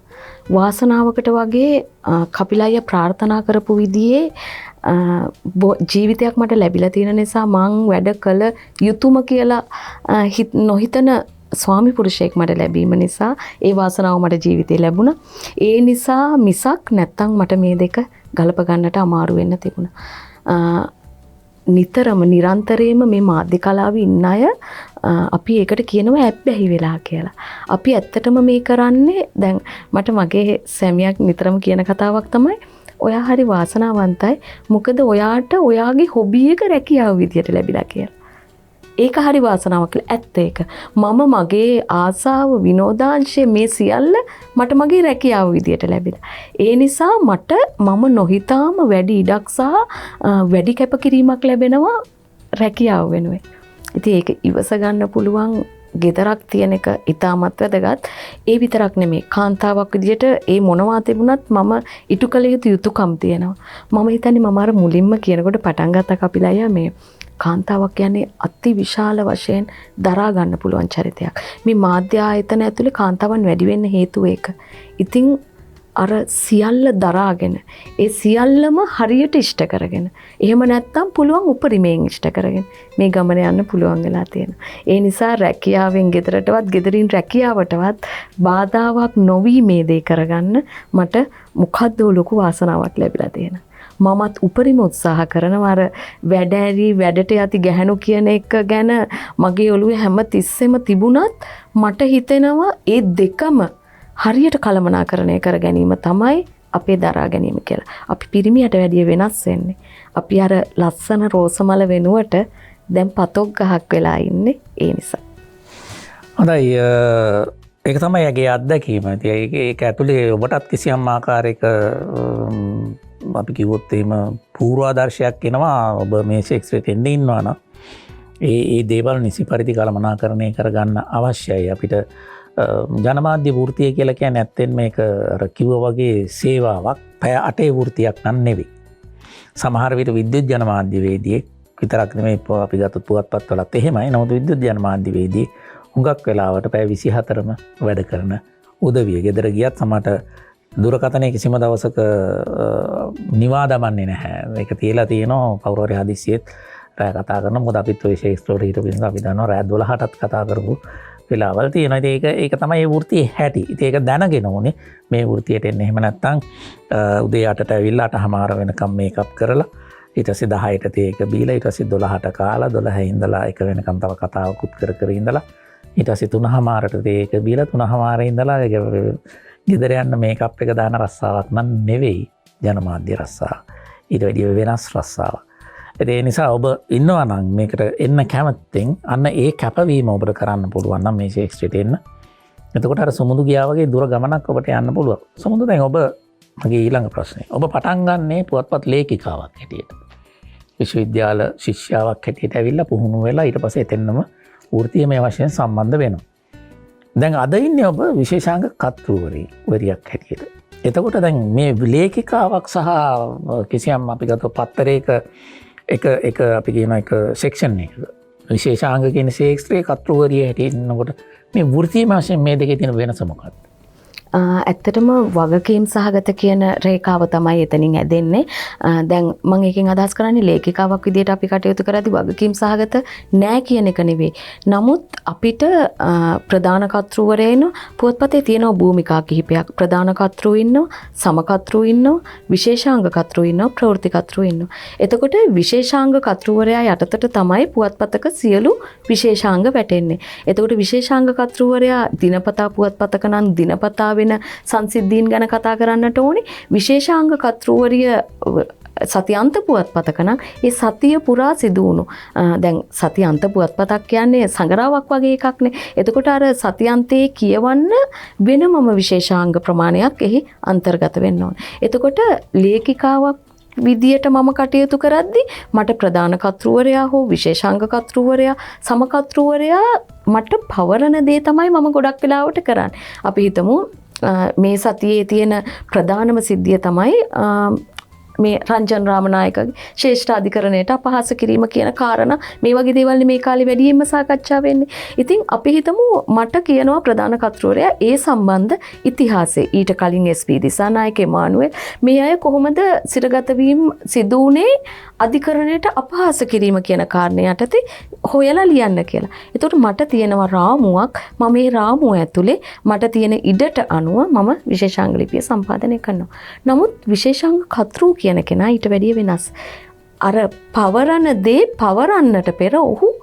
වාසනාවකට වගේ කපිලయ్య ප්‍රාර්ථනා කරපු විදිහේ ජීවිතයක් මට ලැබිලා තියෙන නිසා මං වැඩ කළ යුතුයම කියලා නොහිතන ස්වාමි පුරුෂයෙක් මට ලැබීම නිසා ඒ වාසනාව මට ජීවිතේ ලැබුණා. ඒ නිසා මිසක් නැත්තම් මට මේ දෙක ගලප ගන්නට අමාරු වෙන්න තිබුණා. නිතරම නිරන්තරයෙන්ම මේ මාධ්‍ය කලාවේ ඉන්න අය අපි ඒකට කියනවා ඇබ්බැහි වෙලා කියලා. අපි ඇත්තටම මේ කරන්නේ දැන් මට මගේ සැමියක් නිතරම කියන කතාවක් තමයි ඔයා හරි වාසනාවන්තයි. මොකද ඔයාට ඔයාගේ හොබි එක රැකියාව විදියට ලැබිලා කියලා. ඒක හරි වාසනාවක් කියලා. ඇත්ත ඒක. මම මගේ ආසාව විනෝදාංශයේ මේ සියල්ල මට මගේ රැකියාව විදියට ලැබිලා. ඒ නිසා මම නොහිතාම වැඩි ඉඩක් සහ වැඩි කැපකිරීමක් ලැබෙනවා රැකියාව වෙනුවෙන්. ඉතින් ඒක ඉවස ගන්න පුළුවන් ගෙදරක් තියෙන එක ඉතාමත් වැදගත්. ඒ විතරක් නෙමෙයි. කාන්තාවක් විදියට ඒ මොනවා තිබුණත් මම ඉටු කළ යුතු යුතුකම් තියෙනවා. මම හිතන්නේ මම අර මුලින්ම කියනකොට පටන් ගත්ත කපිලය මේ කාන්තාවක් කියන්නේ අති විශාල වශයෙන් දරා ගන්න පුළුවන් චරිතයක්. මේ මාධ්‍ය ආයතන ඇතුලේ කාන්තාවන් වැඩි වෙන්න හේතුව ඒක. ඉතින් අර සියල්ල දරාගෙන ඒ සියල්ලම හරියට ඉෂ්ට කරගෙන එහෙම නැත්නම් පුළුවන් උපරිමයෙන් ඉෂ්ට කරගෙන මේ ගමන යන්න පුළුවන් වෙලා තියෙනවා. ඒ නිසා රැකියාවෙන් ගෙදරටවත් ගෙදරින් රැකියාවටවත් බාධාවක් නොවි මේ දේ කරගන්න මට මොකද්ද ලොකු වාසනාවක් ලැබිලා තියෙනවා. මමත් උපරිම උත්සාහ කරනවා අර වැඩ ඇරි වැඩට යති ගැහණු කියන එක ගැන මගේ ඔළුවේ හැම තිස්සෙම තිබුණත් මට හිතෙනවා ඒ දෙකම හරියට කළමනාකරණය කර ගැනීම තමයි අපේ දරා ගැනීම කියලා. අපි පිරිමියට වැඩිය වෙනස් වෙන්නේ. අපි අර ලස්සන රෝසමල වෙනුවට දැන් පතොක් ගහක් වෙලා ඉන්නේ ඒ නිසා. හොඳයි ඒක තමයි යගේ අත්දැකීම. ඒක ඇතුලේ ඔබටත් කිසියම් ආකාරයක අපි කිව්වොත් එහෙම පූර්වාදර්ශයක් එනවා. ඔබ මේ ශේක්ස්පියර් එන්න ඉන්නවා නම් ඒ දේවල් නිසි පරිදි කළමනාකරණය කරගන්න අවශ්‍යයි. අපිට ජනමාධ්‍ය වෘතිය කියලා කියන්නේ ඇත්තෙන් මේක අර කිව්වා වගේ සේවාවක් පැය 8 වෘතියක් නම් නෙවෙයි. සමහර විට විද්‍යුත් ජනමාධ්‍යවේදියෙක් විතරක් නෙමෙයි අපි ගත්තොත් පුවත්පත්වලත් එහෙමයි. නමුත් විද්‍යුත් ජනමාධ්‍යවේදී හුඟක් වෙලාවට පැය 24ම වැඩ කරන උදවිය. ගෙදර ගියත් සමහරට දුරකථනයේ කිසිම දවසක නිවා දමන්නේ නැහැ. ඒක තියලා තියෙනවා කවුරු හරි හදිස්සියෙත් රෑ කතා කරන මොකද අපිත් ඔය ශේක්ස්පියර් හිටපු නිසා අපි දන්නවා රෑ 12ටත් කතා කරපු වෙලාවල් තියෙනවා. ඉතින් ඒක තමයි මේ වෘත්තියේ හැටි. ඉතින් ඒක දැනගෙන ඕනේ මේ වෘත්තියට එන්න. එහෙම නැත්නම් උදේ 8ට ඇවිල්ලා 8:00 වෙනකම් මේකප් කරලා ඊට පස්සේ 10ට තේ එක බීලා ඊට පස්සේ 12ට කාලා 12 ඉඳලා 1 වෙනකම් තව කතාවකුත් කර ඉඳලා ඊට පස්සේ 3:00ට තේ එක බීලා 3:00 ඉඳලා ගෙදර යන්න මේකප් එක දාන රස්සාවක් නම් නෙවෙයි ජනමාධ්‍ය රස්සාව. ඊට වැඩිය වෙනස් රස්සාවක්. ඒ නිසා ඔබ ඉන්නවා නම් මේකට එන්න කැමැත්තෙන් අන්න ඒ කැපවීම ඔබට කරන්න පුළුවන් නම් මේ ශේක්ස්පියර් එන්න. එතකොට අර සමුදු ගියා වගේ දුර ගමනක් ඔබට යන්න පුළුවන්. සමුදු දැන් ඔබ මගේ ඊළඟ ප්‍රශ්නේ. ඔබ පටන් ගන්නේ පුවත්පත් ලේඛිකාවක් හැටියට. විශ්වවිද්‍යාල ශිෂ්‍යාවක් හැටියට ඇවිල්ලා පුහුණු වෙලා ඊට පස්සේ එතෙන්නම වෘත්තීයමය වශයෙන් සම්බන්ධ වෙනවා. දැන් අද ඉන්නේ ඔබ විශේෂාංග කර්තෘවරියක් හැටියට. එතකොට දැන් මේ ලේඛිකාවක් සහ කිසියම් අපි ගත්තොත් පත්තරයක එක අපි කියන එක සෙක්ෂන් එක විශේෂාංග කියන ශේක්ස්පියර් කර්තෘවරිය හැටියට ඉන්නකොට මේ වෘත්තීය වශයෙන් මේ දෙකේ තියෙන වෙනස මොකක්ද? ඇත්තටම වගකීම් සහගත කියන රේඛාව තමයි එතනින් ඇදෙන්නේ. දැන් මම එකෙන් අදහස් කරන්නේ ලේඛිකාවක් විදිහට අපි කටයුතු කරද්දී වගකීම් සහගත නෑ කියන එක නෙවෙයි. නමුත් අපිට ප්‍රධාන කර්තෘවරයා ඉන්නවා. පුවත්පතේ තියෙන භූමිකා කිහිපයක්. ප්‍රධාන කර්තෘ ඉන්නවා, සම කර්තෘ ඉන්නවා, විශේෂාංග කර්තෘ ඉන්නවා, ප්‍රවෘත්ති කර්තෘ ඉන්නවා. එතකොට විශේෂාංග කර්තෘවරයා යටතට තමයි පුවත්පතක සියලු විශේෂාංග වැටෙන්නේ. එතකොට විශේෂාංග කර්තෘවරයා දිනපතා පුවත්පතක නම් දිනපතා වෙන සංසිද්ධීන් ගැන කතා කරන්නට ඕනේ. විශේෂාංග කර්තෘවරිය සතියන්ත පුවත්පතක නම් ඒ සතිය පුරා සිදු වුණු දැන් සතියන්ත පුවත්පතක් කියන්නේ සංගරාවක් වගේ එකක්නේ. එතකොට අර සතියන්තයේ කියවන්න වෙනමම විශේෂාංග ප්‍රමාණයක් එහි අන්තර්ගත වෙන්න ඕනේ. එතකොට ලේඛිකාවක් විදියට මම කටයුතු කරද්දී මට ප්‍රධාන කර්තෘවරයා හෝ විශේෂාංග කර්තෘවරයා සම කර්තෘවරයා මට පවරන දේ තමයි මම ගොඩක් වෙලාවට කරන්නේ. අපි හිතමු මේ සතියේ තියෙන ප්‍රධානම සිද්ධිය තමයි මේ රංජන් රාමනායකගේ ශ්‍රේෂ්ඨ අධිකරණයට අපහාස කිරීම කියන කාරණා මේ වගේ දේවල් මේ කාලේ වැඩියෙන්ම සාකච්ඡා වෙන්නේ. ඉතින් අපි හිතමු මට කියනවා ප්‍රධාන කර්තෘවරයා ඒ සම්බන්ධ ඉතිහාසය ඊට කලින් SP දිසානායක එමානුවෙල් මේ අය කොහොමද සිරගත වීම සිදු වුණේ අධිකරණයට අපහාස කිරීම කියන කාරණේ යටතේ හොයලා ලියන්න කියලා. ඒතකොට මට තියෙනවා රාමුවක්. මම මේ රාමුව ඇතුලේ මට තියෙන ඉඩට අනුව මම විශේෂාංග ලිපිය සම්පාදනය කරනවා. නමුත් විශේෂාංග කර්තෘ කියන කෙනා ඊට වැඩිය වෙනස්. අර පවරන දේ පවරන්නට පෙර ඔහු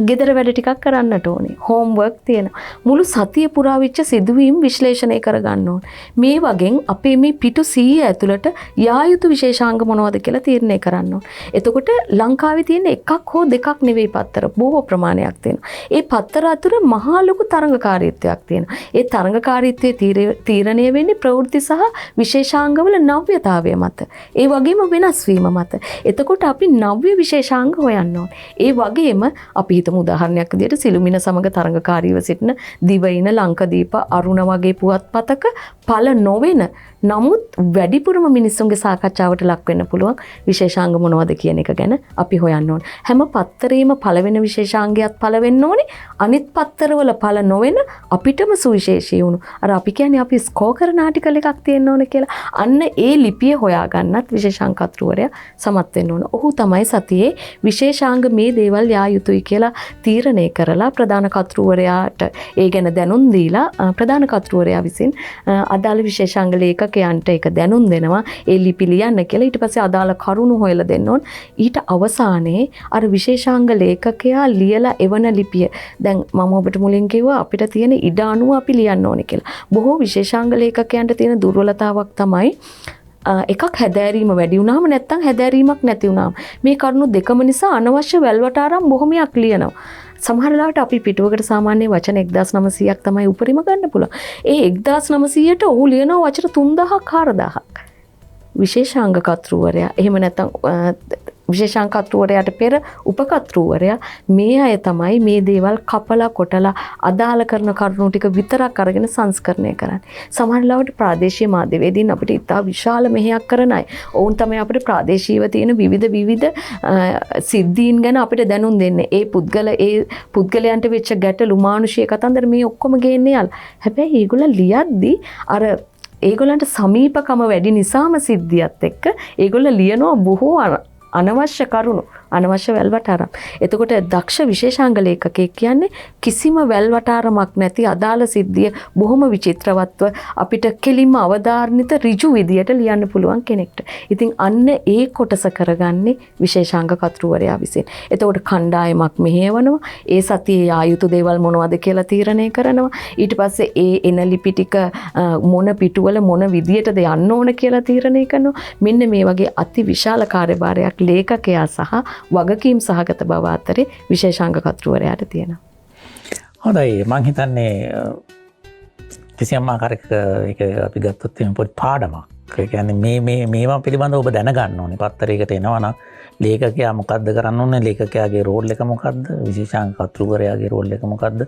ගෙදර වැඩ ටිකක් කරන්නට ඕනේ. හෝම්වර්ක් තියෙනවා. මුළු සතිය පුරා වෙච්ච සිදුවීම් විශ්ලේෂණය කරගන්න ඕනේ. මේ වගේ අපේ මේ පිටු 100 ඇතුළට යා යුතු විශේෂාංග මොනවද කියලා තීරණය කරන්න ඕනේ. එතකොට ලංකාවේ තියෙන එකක් හෝ දෙකක් නෙවෙයි පත්තර. බොහෝ ප්‍රමාණයක් තියෙනවා. ඒ පත්තර අතර මහා ලොකු තරඟකාරීත්වයක් තියෙනවා. ඒ තරඟකාරීත්වයේ තීරණය වෙන්නේ ප්‍රවෘත්ති සහ විශේෂාංගවල නව්‍යතාවය මත. ඒ වගේම වෙනස් වීම මත. එතකොට අපි නව්‍ය විශේෂාංග හොයන්න ඕනේ. ඒ වගේම අපි හිතමු උදාහරණයක් විදිහට සිළුමිණ සමග තරඟකාරීව සිටින දිවයින ලංකදීප අරුණ වගේ පුවත්පතක පළ නොවන නමුත් වැඩිපුරම මිනිස්සුන්ගේ සාකච්ඡාවට ලක් වෙන්න පුළුවන් විශේෂාංග මොනවද කියන එක ගැන අපි හොයන්න ඕනේ. හැම පත්තරේම පළවෙන විශේෂාංගයක් පළ වෙන්න ඕනේ. අනිත් පත්තරවල පළ නොවන අපිටම සුවිශේෂී වුණු. අර අපි කියන්නේ අපි ස්කෝ කරන ආටිකල් එකක් තියෙන්න ඕනේ කියලා. අන්න ඒ ලිපිය හොයාගන්නත් විශේෂාංග කර්තෘවරයා සමත් වෙන්න ඕන. ඔහු තමයි සතියේ විශේෂාංග මේ දේවල් යා යුතුයි කියලා තීරණය කරලා ප්‍රධාන කර්තෘවරයාට ඒ ගැන දැනුම් දීලා ප්‍රධාන කර්තෘවරයා විසින් අදාළ විශේෂාංග ලේඛකයන්ට ඒක දැනුම් දෙනවා. ඒ ලිපි ලියන්න කියලා. ඊට පස්සේ අදාළ කරුණු හොයලා දෙන්න ඕන. ඊට අවසානයේ අර විශේෂාංග ලේඛකයා ලියලා එවන ලිපිය දැන් මම ඔබට මුලින් කිව්වා අපිට තියෙන ඉඩ අනුව අපි ලියන්න ඕනේ කියලා. බොහෝ විශේෂාංග ලේඛකයන්ට තියෙන දුර්වලතාවක් තමයි එකක් හැදෑරීම වැඩි වුණාම නැත්නම් හැදෑරීමක් නැති වුණාම මේ කරුණු දෙකම නිසා අනවශ්‍ය වැල්වටාරම් බොහොමයක් ලියනවා. සමහර වෙලාවට අපි පිටුවකට සාමාන්‍ය වචන 1900ක් තමයි උපරිම ගන්න පුළුවන්. ඒ 1900ට ඔහු ලියන වචන 3000ක් 4000ක්. විශේෂාංග කර්තෘවරයා එහෙම නැත්නම් විශේෂාංග කර්තෘවරයාට පෙර උපකර්තෘවරයා මේ අය තමයි මේ දේවල් කපලා කොටලා අදාළ කරන කරුණු ටික විතරක් අරගෙන සංස්කරණය කරන්නේ. සමහර ලාවට ප්‍රාදේශීය මාධ්‍යවේදීන් අපිට ඉතා විශාල මෙහෙයක් කරන අය. ඔවුන් තමයි අපිට ප්‍රාදේශීයව තියෙන විවිධ සිද්ධීන් ගැන අපිට දැනුම් දෙන්නේ. ඒ පුද්ගලයන්ට වෙච්ච ගැටලු මානුෂීය කතන්දර මේ ඔක්කොම ගේන්නේ යාල. හැබැයි ඒගොල්ලෝ ලියද්දි අර ඒගොල්ලන්ට සමීපකම වැඩි නිසාම සිද්ධියත් එක්ක ඒගොල්ලෝ ලියනවා බොහෝ අනවශ්‍ය කරුණු අනවශ්‍ය වැල්වටාරම්. එතකොට දක්ෂ විශේෂාංග ලේඛකයෙක් කියන්නේ කිසිම වැල්වටාරමක් නැති අදාළ සිද්ධිය බොහොම විචිත්‍රවත්ව අපිට කෙලින්ම අවධාරණිත ඍජු විදියට ලියන්න පුළුවන් කෙනෙක්ට. ඉතින් අන්න ඒ කොටස කරගන්නේ විශේෂාංග කර්තෘවරයා විසින්. එතකොට කණ්ඩායමක් මෙහෙවනවා. ඒ සතියේ ආයුතු දේවල් මොනවද කියලා තීරණය කරනවා. ඊට පස්සේ ඒ එන ලිපි ටික මොන පිටුවල මොන විදියටද යන්න ඕන කියලා තීරණය කරනවා. මෙන්න මේ වගේ අති විශාල කාර්යභාරයක් ලේඛකයා සහ වගකීම් සහගත බව අතරේ විශේෂාංග කර්තෘවරයාට තියෙනවා. හොඳයි මං හිතන්නේ කිසියම් ආකාරයක ඒක අපි ගත්තොත් එහෙනම් පොඩි පාඩමක්. ඒ කියන්නේ මේවා පිළිබඳව ඔබ දැනගන්න ඕනේ. පත්තරයකට එනවා නම් ලේඛකයා මොකද්ද කරන්න ඕනේ? ලේඛකයාගේ රෝල් එක මොකද්ද? විශේෂාංග කර්තෘවරයාගේ රෝල් එක මොකද්ද?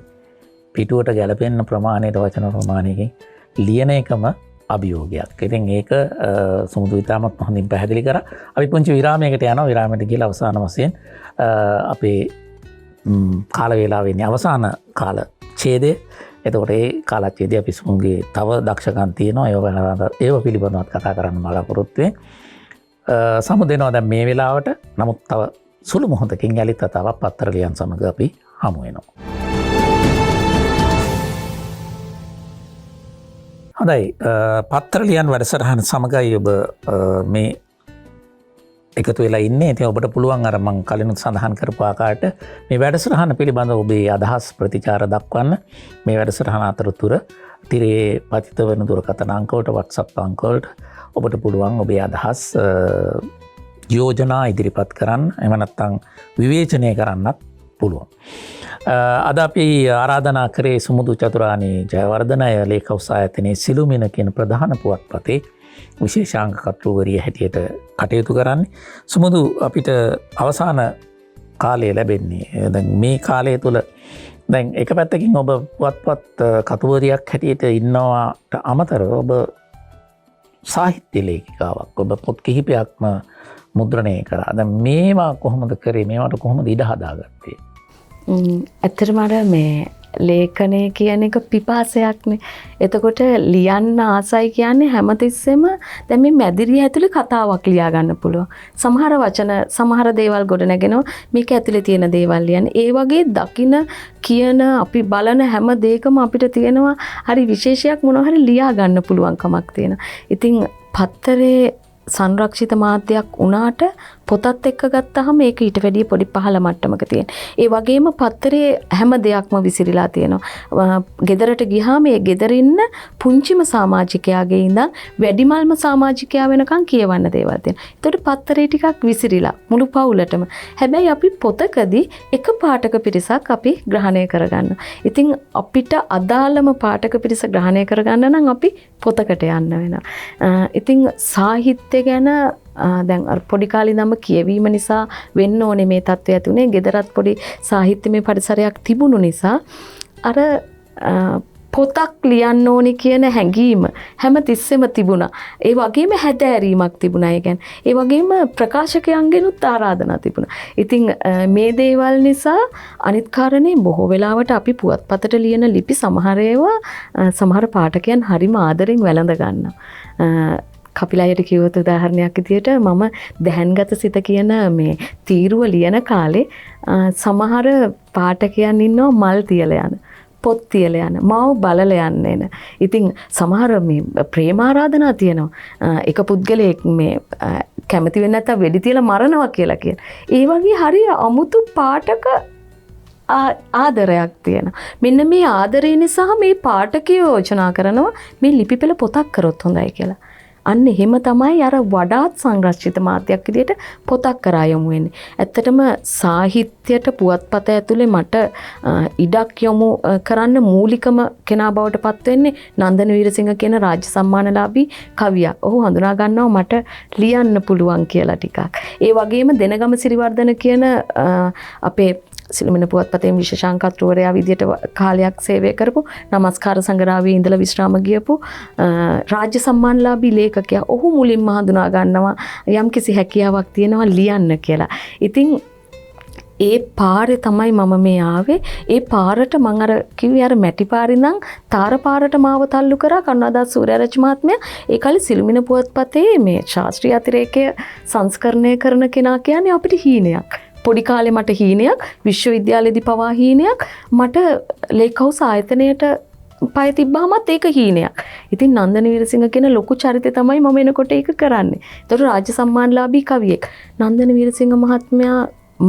පිටුවට ගැලපෙන්න ප්‍රමාණයට වචන ප්‍රමාණයකින් ලියන එකම අභියෝගයක්. ඉතින් ඒක සමුදු ඉතාමත් හොඳින් පැහැදිලි කරා. අපි පුංචි විරාමයකට යනවා. විරාමයට ගිහලා අවසාන වශයෙන් අපේ කාල වේලාව වෙන්නේ අවසාන කාල ඡේදය. එතකොට ඒ කාල ඡේදය අපි සමුගේ තව දක්ෂකම් තියෙනවා. ඒව පිළිබඳව කතා කරන්න බලාපොරොත්තු වෙන්නේ. සමු දෙනවා දැන් මේ වෙලාවට. නමුත් තව සුළු මොහොතකින් යලිත් තව පත්තර ලියන් සමග අපි හමු වෙනවා. හොඳයි පත්තර ලියන් වැඩසටහන සමගයි ඔබ මේ එකතු වෙලා ඉන්නේ. ඉතින් ඔබට පුළුවන් අර මම කලිනුත් සඳහන් කරපු ආකාරයට මේ වැඩසටහන පිළිබඳව ඔබේ අදහස් ප්‍රතිචාර දක්වන්න මේ වැඩසටහන අතරතුර තිරේ පතිත වෙන දුරකථන අංක වලට WhatsApp අංක වලට ඔබට පුළුවන් ඔබේ අදහස් යෝජනා ඉදිරිපත් කරන්න. එහෙම නැත්නම් විවේචනය කරන්නත් පුළුවන්. අද අපි ආරාධනා කරේ සුමුදු චතුරානී ජයවර්ධනය ලේඛක ආයතනයේ සිළුමිණ කියන ප්‍රධාන පුවත්පතේ විශේෂාංග කර්තෘවරිය හැටියට කටයුතු කරන්නේ. සුමුදු අපිට අවසාන කාලය ලැබෙන්නේ දැන් මේ කාලය තුල දැන් එක පැත්තකින් ඔබ පුවත්පත් කතුවරියක් හැටියට ඉන්නවට අමතරව ඔබ සාහිත්‍ය ලේඛිකාවක්. ඔබ පොත් කිහිපයක්ම මුද්‍රණය කරා. දැන් මේවා කොහොමද කරේ? මේවට කොහොමද ඉඩ හදාගත්තේ? ඇත්තටම අර මේ ලේඛනය කියන එක පිපාසයක්නේ. එතකොට ලියන්න ආසයි කියන්නේ හැමතිස්සෙම දැන් මේ මැදිරිය ඇතුලේ කතාවක් ලියා ගන්න පුළුවන්. සමහර වචන සමහර දේවල් ගොඩ නැගෙනවා. මේක ඇතුලේ තියෙන දේවල් ලියන්න. ඒ වගේ දකින කියන අපි බලන හැම දෙයකම අපිට තියෙනවා හරි විශේෂයක් මොනවා හරි ලියා ගන්න පුළුවන් කමක් තියෙනවා. ඉතින් පත්තරේ සංරක්ෂිත මාධ්‍යයක් වුණාට පොතත් එක්ක ගත්තාම ඒක ඊට වැඩිය පොඩි පහළ මට්ටමක තියෙන. ඒ වගේම පත්තරේ හැම දෙයක්ම විසිරීලා තියෙනවා. ගෙදරට ගියාම ඒ ගෙදර ඉන්න පුංචිම සමාජිකයාගේ ඉඳන් වැඩිමල්ම සමාජිකයා වෙනකන් කියවන්න දේවල් තියෙනවා. ඒතකොට පත්තරේ ටිකක් විසිරීලා මුළු පවුලටම. හැබැයි අපි පොතකදී එක පාඨක පිරිසක් අපි ග්‍රහණය කරගන්නවා. ඉතින් අපිට අදාළම පාඨක පිරිස ග්‍රහණය කරගන්න නම් අපි පොතකට යන්න වෙනවා. ඉතින් සාහිත්‍ය ගැන දැන් පොඩි කාලේ ඉඳන්ම කියවීම නිසා වෙන්න ඕනේ මේ තත්ත්වය ඇති උනේ. ගෙදරත් පොඩි සාහිත්‍යමය පරිසරයක් තිබුණු නිසා අර පොතක් ලියන්න ඕනේ කියන හැඟීම හැම තිස්සෙම තිබුණා. ඒ වගේම හැදෑරීමක් තිබුණා. ඒ කියන්නේ ඒ වගේම ප්‍රකාශකයන්ගෙනුත් ආරාධනා තිබුණා. ඉතින් මේ දේවල් නිසා අනිත් කාරණේ බොහෝ වෙලාවට අපි පුවත්පතට ලියන ලිපි සමහර ඒවා සමහර පාඨකයන් හරිම ආදරෙන් වැළඳ ගන්නවා. කපිලයට කිව්වොත් උදාහරණයක් විදියට මම දැහන්ගත සිත කියන මේ තීරුව ලියන කාලේ සමහර පාඨකයන් ඉන්නවා මල් තියලා යන පොත් තියලා යන මාව බලලා යන්න එන. ඉතින් සමහර මේ ප්‍රේමාරාධනා තියෙනවා. එක පුද්ගලයෙක් මේ කැමති වෙන්නේ නැත්නම් වෙඩි තියලා මරනවා කියලා කියන. ඒ වගේ හරිය අමුතු පාඨක ආදරයක් තියෙනවා. මෙන්න මේ ආදරය නිසා මේ පාඨකයෝ යෝජනා කරනවා මේ ලිපි පෙළ පොතක් කරොත් හොඳයි කියලා. අන්න එහෙම තමයි අර වඩාත් සංරක්ෂිත මාධ්‍යයක් විදිහට පොතක් කරා යොමු වෙන්නේ. ඇත්තටම සාහිත්‍යයට පුවත්පත ඇතුලේ මට ඉඩක් යොමු කරන්න මූලිකම කෙනා බවට පත් වෙන්නේ නන්දන වීරසිංහ කියන රාජ්‍ය සම්මානලාභී කවියා. ඔහු හඳුනා ගන්නවා මට ලියන්න පුළුවන් කියලා ටිකක්. ඒ වගේම දෙනගම සිරිවර්ධන කියන අපේ සිළුමිණ පුවත්පතේ විශේෂාංකකතුවරයා විදියට කාලයක් සේවය කරපු නමස්කාර සංගරාවේ ඉඳලා විශ්‍රාම ගියපු රාජ්‍ය සම්මානලාභී ලේඛකයා. ඔහු මුලින්ම හඳුනා ගන්නවා යම්කිසි හැකියාවක් තියෙනවා ලියන්න කියලා. ඉතින් ඒ පාරේ තමයි මම මේ ආවේ. ඒ පාරට මම අර කිව්වේ අර මැටි පාරේ ඉඳන් තාර පාරට මාව තල්ලු කරා කරුණාදාස සූර්යරච්චි මහත්මයා. ඒ කාලේ සිළුමිණ පුවත්පතේ මේ ශාස්ත්‍රීය අතිරේකය සංස්කරණය කරන කෙනා කියන්නේ අපිට හීනයක්. පොඩි කාලේ මට හීනයක්, විශ්වවිද්‍යාලයේදී පවා හීනයක්, මට ලේක් හවුස් ආයතනයට පය තිබ්බාමත් ඒක හීනයක්. ඉතින් නන්දන වීරසිංහ කියන ලොකු චරිතය තමයි මම එනකොට ඒක කරන්නේ. ඒතර රාජ්‍ය සම්මානලාභී කවියෙක්. නන්දන වීරසිංහ මහත්මයා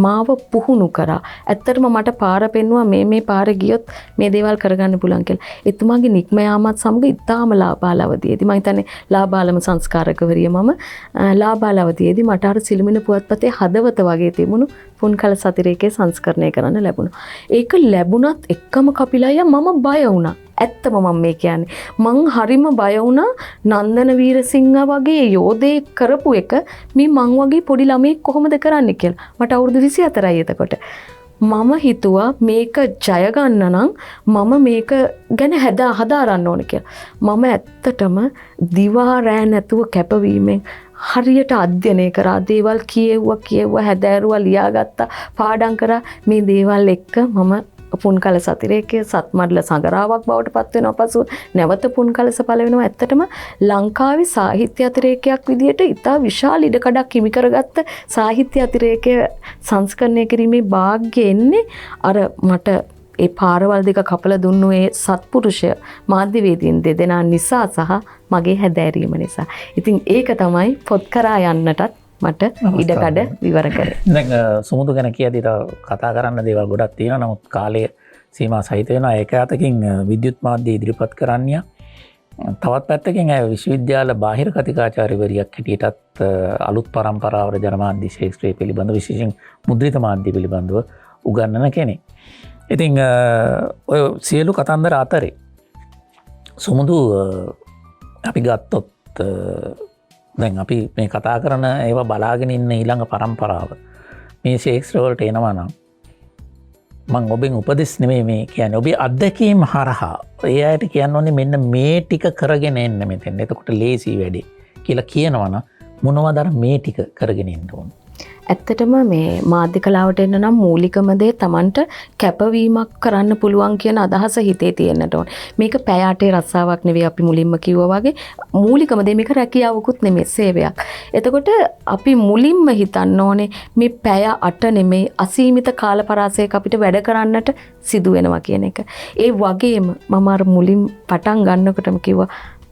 මාව පුහුණු කරා. ඇත්තටම මට පාර පෙන්නුවා මේ පාරේ ගියොත් මේ දේවල් කරගන්න පුළුවන් කියලා. එතුමාගේ නික්ම යාමත් සමග ඉතාම ලාබාලවදීදී මම හිතන්නේ ලාබාලම සංස්කාරකවරිය මම ලාබාලවදීදී මට අර සිළුමිණ පුවත්පතේ හදවත වගේ තිබුණු පුන්කල සතිරේකේ සංස්කරණය කරන්න ලැබුණා. ඒක ලැබුණත් එක්කම කපිලయ్య මම බය වුණා. ඇත්තම මම මේ කියන්නේ මං හරිම බය වුණා නන්දන වීරසිංහ වගේ යෝධේ කරපු එක මේ මං වගේ පොඩි ළමෙක් කොහොමද කරන්නේ කියලා. මට අවුරුදු 24යි එතකොට. මම හිතුවා මේක ජය ගන්න නම් මම මේක ගැන හදාරන්න ඕනේ කියලා. මම ඇත්තටම දිවා රෑ නැතුව කැපවීමෙන් හරියට අධ්‍යයනය කරා දේවල් කියෙව්වා හැදෑරුවා ලියාගත්තා පාඩම් කරා මේ දේවල් එක්ක මම පුන්කල සතිරේකය සත්මඩල සංගරාවක් බවට පත් වෙනවා. පසු නැවත පුන්කලස පළ වෙනවා. ඇත්තටම ලංකාවේ සාහිත්‍ය අතිරේකයක් විදියට ඉතා විශාල ඉඩකඩක් හිමි කරගත්ත සාහිත්‍ය අතිරේකය සංස්කරණය කිරීමේ වාග්ය එන්නේ අර මට ඒ පාරවල් දෙක කපලා දුන්නු ඒ සත්පුරුෂය මාධ්‍යවේදීන් දෙදෙනා නිසා සහ මගේ හැදෑරීම නිසා. ඉතින් ඒක තමයි පොත් කරා යන්නටත් මට ඉඩකඩ විවර කරේ. දැන් සුමුදු ගැන කියදී කතා කරන්න දේවල් ගොඩක් තියෙනවා. නමුත් කාලය සීමා සහිත වෙනවා. ඒක අතකින් විද්‍යුත් මාධ්‍ය ඉදිරිපත් කරන්නේ තවත් පැත්තකින් විශ්වවිද්‍යාල බාහිර කතිකාචාර්යවරියක් හැටියටත් අලුත් පරම්පරාවට ජනමාධ්‍ය ශාස්ත්‍රය පිළිබඳ විශේෂයෙන් මුද්‍රිත මාධ්‍ය පිළිබඳව උගන්වන කෙනෙක්. ඉතින් ඔය සියලු කතන්දර අතරේ සුමුදු අපි ගත්තොත් දැන් අපි මේ කතා කරන ඒවා බලාගෙන ඉන්න ඊළඟ පරම්පරාව මේ ශාස්ත්‍රවලට එනවා නම් මම ඔබෙන් උපදෙස් නෙමෙයි මේ කියන්නේ ඔබේ අත්දැකීම් හරහා ඒ අයට කියන්න ඕනේ මෙන්න මේ ටික කරගෙන එන්න මෙතෙන්. එතකොට ලේසි වැඩේ කියලා කියනවනම් මොනවද අර මේ ටික කරගෙන එන්න ඕනේ? ඇත්තටම මේ මාධ්‍ය කලාවට එන්න නම් මූලිකම දේ Tamanට කැපවීමක් කරන්න පුළුවන් කියන අදහස හිතේ තියෙන්නට ඕනේ. මේක පැය 8 රස්සාවක් නෙවෙයි අපි මුලින්ම කිව්වා වගේ. මූලිකම දේ මේක රැකියාවකුත් නෙමෙයි සේවයක්. එතකොට අපි මුලින්ම හිතන්න ඕනේ මේ පැය 8 නෙමෙයි අසීමිත කාල පරාසයක අපිට වැඩ කරන්නට සිදු වෙනවා කියන එක. ඒ වගේම මම අර මුලින් පටන් ගන්නකොටම කිව්වා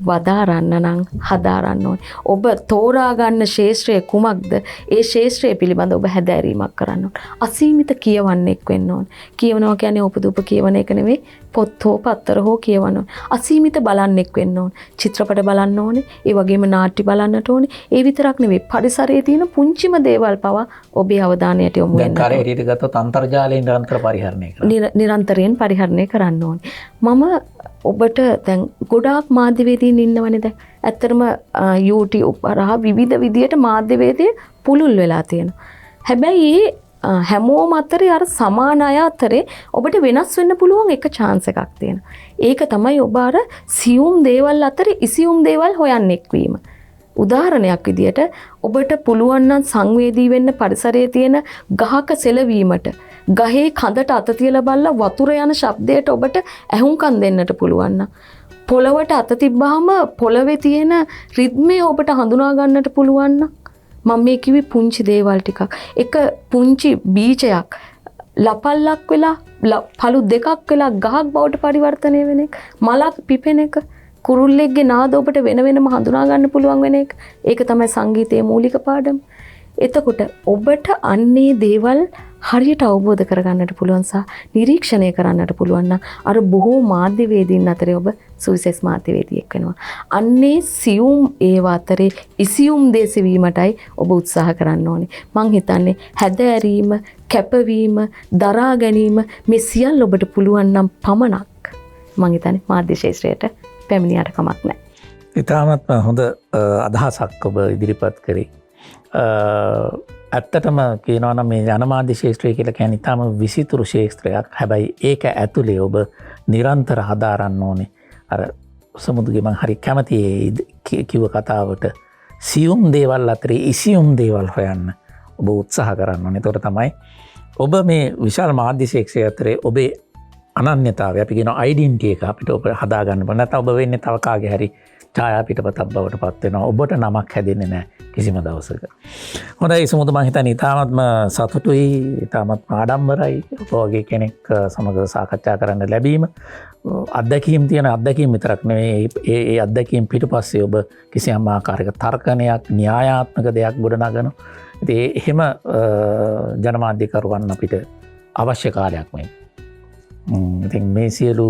වදාරන්න නම් හදාරන්න ඕනේ. ඔබ තෝරා ගන්න ශේෂ්ත්‍රය කුමක්ද? ඒ ශේෂ්ත්‍රය පිළිබඳ ඔබ හැදෑරීමක් කරන්න ඕනේ. අසීමිත කියවන්නෙක් වෙන්න ඕනේ. කියවනවා කියන්නේ උපදුප කියවන එක නෙවෙයි. පොත් හෝ පත්තර හෝ කියවන්න ඕනේ. අසීමිත බලන්නෙක් වෙන්න ඕනේ. චිත්‍රපට බලන්න ඕනේ. ඒ වගේම නාට්‍ය බලන්නට ඕනේ. ඒ විතරක් නෙවෙයි. පරිසරයේ තියෙන පුංචිම දේවල් පවා ඔබේ අවධානයට යොමු වෙන්න දැන් කරේට ගත්තොත් අන්තර්ජාලයෙන් නිරන්තර පරිහරණය කරනවා. නිරන්තරයෙන් පරිහරණය කරන්න ඕනේ. මම ඔබට දැන් ගොඩාක් මාධ්‍යවේදීන් ඉන්නවනේ දැන්. ඇත්තටම YouTube හරහා විවිධ විදියට මාධ්‍යවේදය පුළුල් වෙලා තියෙනවා. හැබැයි හැමෝම අතරේ අර සමාන අය අතරේ ඔබට වෙනස් වෙන්න පුළුවන් එක chance එකක් තියෙනවා. ඒක තමයි ඔබ අර සියුම් දේවල් අතරේ ඉසියුම් දේවල් හොයන්නෙක් වීම. උදාහරණයක් විදියට ඔබට පුළුවන් නම් සංවේදී වෙන්න පරිසරයේ තියෙන ගහක සෙලවීමට ගහේ කඳට අත තියලා බලලා වතුර යන ශබ්දයට ඔබට ඇහුම්කන් දෙන්නට පුළුවන් නම් පොළවට අත තිබ්බහම පොළවේ තියෙන රිද්මය ඔබට හඳුනා ගන්නට පුළුවන් නම් මම මේ කිව්වේ පුංචි දේවල් ටිකක් එක පුංචි බීජයක් ලපල්ලක් වෙලා පළු දෙකක් වෙලා ගහක් බවට පරිවර්තනය වෙන එක මලක් පිපෙන එක කුරුල්ලෙක්ගේ නාද ඔබට වෙන වෙනම හඳුනා ගන්න පුළුවන් වෙන එක ඒක තමයි සංගීතයේ මූලික පාඩම. එතකොට ඔබට අන්නේ දේවල් හරියට අවබෝධ කරගන්නට පුළුවන් සහ නිරීක්ෂණය කරන්නට පුළුවන් නම් අර බොහෝ මාධ්‍යවේදීන් අතරේ ඔබ සුවිශේෂ මාධ්‍යවේදියෙක් වෙනවා. අන්නේ සියුම් ඒවා අතරේ ඉසියුම් දේ සෙවීමටයි ඔබ උත්සාහ කරන්න ඕනේ. මං හිතන්නේ හැදෑරීම, කැපවීම, දරා ගැනීම මේ සියල්ල ඔබට පුළුවන් නම් පමණක් මං හිතන්නේ මාධ්‍ය ශාස්ත්‍රයට පැමිණියට කමක් නැහැ. ඉතාමත්ම හොඳ අදහසක් ඔබ ඉදිරිපත් කරේ. ඇත්තටම කියනවා නම් මේ ජනමාධ්‍ය ශාස්ත්‍රය කියලා කියන්නේ ඉතාම විසිතුරු ශාස්ත්‍රයක්. හැබැයි ඒක ඇතුලේ ඔබ නිරන්තර හදාරන්න ඕනේ. අර සමුදුගේ මං හරි කැමති කිව්ව කතාවට සියුම් දේවල් අතරේ ඉසියුම් දේවල් හොයන්න ඔබ උත්සාහ කරන්න ඕනේ. ඒතකොට තමයි ඔබ මේ විශාල මාධ්‍ය ශාස්ත්‍රය අතරේ ඔබේ අනන්‍යතාවය අපි කියන ඩෙන්ටිටි එක අපිට ඔබ හදා ගන්න බෑ. නැත්නම් ඔබ වෙන්නේ තව කාගේ හරි ඡායා පිටපතක් බවට පත් වෙනවා. ඔබට නමක් හැදෙන්නේ නැහැ කිසිම දවසක. හොඳයි සමුද මම හිතන්නේ ඉතාමත්ම සතුටුයි, ඉතාමත්ම ආඩම්බරයි ඔබ වගේ කෙනෙක් සමග සාකච්ඡා කරන්න ලැබීම. අත්දැකීම් තියෙන අත්දැකීම් විතරක් නෙවෙයි ඒ අත්දැකීම් පිටුපස්සේ ඔබ කිසියම් ආකාරයක තර්කණයක්, න්‍යායාත්මක දෙයක් ගොඩනගනවා. ඉතින් එහෙම ජනමාධ්‍යකරුවන් අපිට අවශ්‍ය කාලයක් මේ. ඉතින් මේ සියලු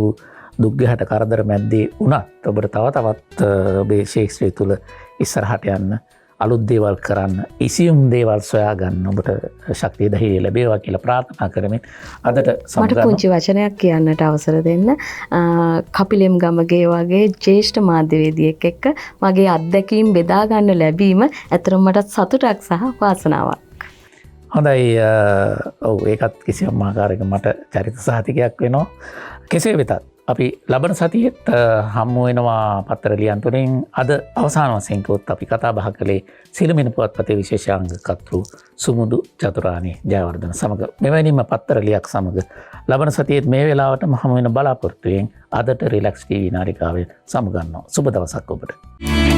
දුක්ගහට කරදර මැද්දේ වුණත් ඔබට තවත් ඔබේ ශාස්ත්‍රය තුළ ඉස්සරහට යන්න, අලුත් දේවල් කරන්න, ඉසියුම් දේවල් සොයා ගන්න ඔබට ශක්තිය ධෛර්යය ලැබේවා කියලා ප්‍රාර්ථනා කරමින් අදට මට පුංචි වචනයක් කියන්නට අවසර දෙන්න. කපිලෙම් ගමගේ වගේ ජ්‍යෙෂ්ඨ මාධ්‍යවේදියෙක් එක්ක මගේ අත්දැකීම් බෙදා ගන්න ලැබීම ඇත්තටම මට සතුටක් සහ වාසනාවක්. හොඳයි. ඔව් ඒකත් කිසියම් ආකාරයක මට චරිත සහතිකයක් වෙනවා. කෙසේ වෙතත් අපි ලබන සතියෙත් හම්බ වෙනවා පත්තර ලියන් තුලින්. අද අවසාන වශයෙන් කිව්වොත් අපි කතා බහ කළේ සිළුමිණ පුවත්පතේ විශේෂාංග කර්තෘ සුමුදු චතුරානි ජයවර්ධන සමග මෙවැනිම පත්තර ලියක් සමග ලබන සතියේත් මේ වෙලාවටම හමු වෙන බලාපොරොත්තුෙන් අදට රිලැක්ස් ටීවී නාලිකාවෙන් සමුගන්නවා. සුබ දවසක් ඔබට.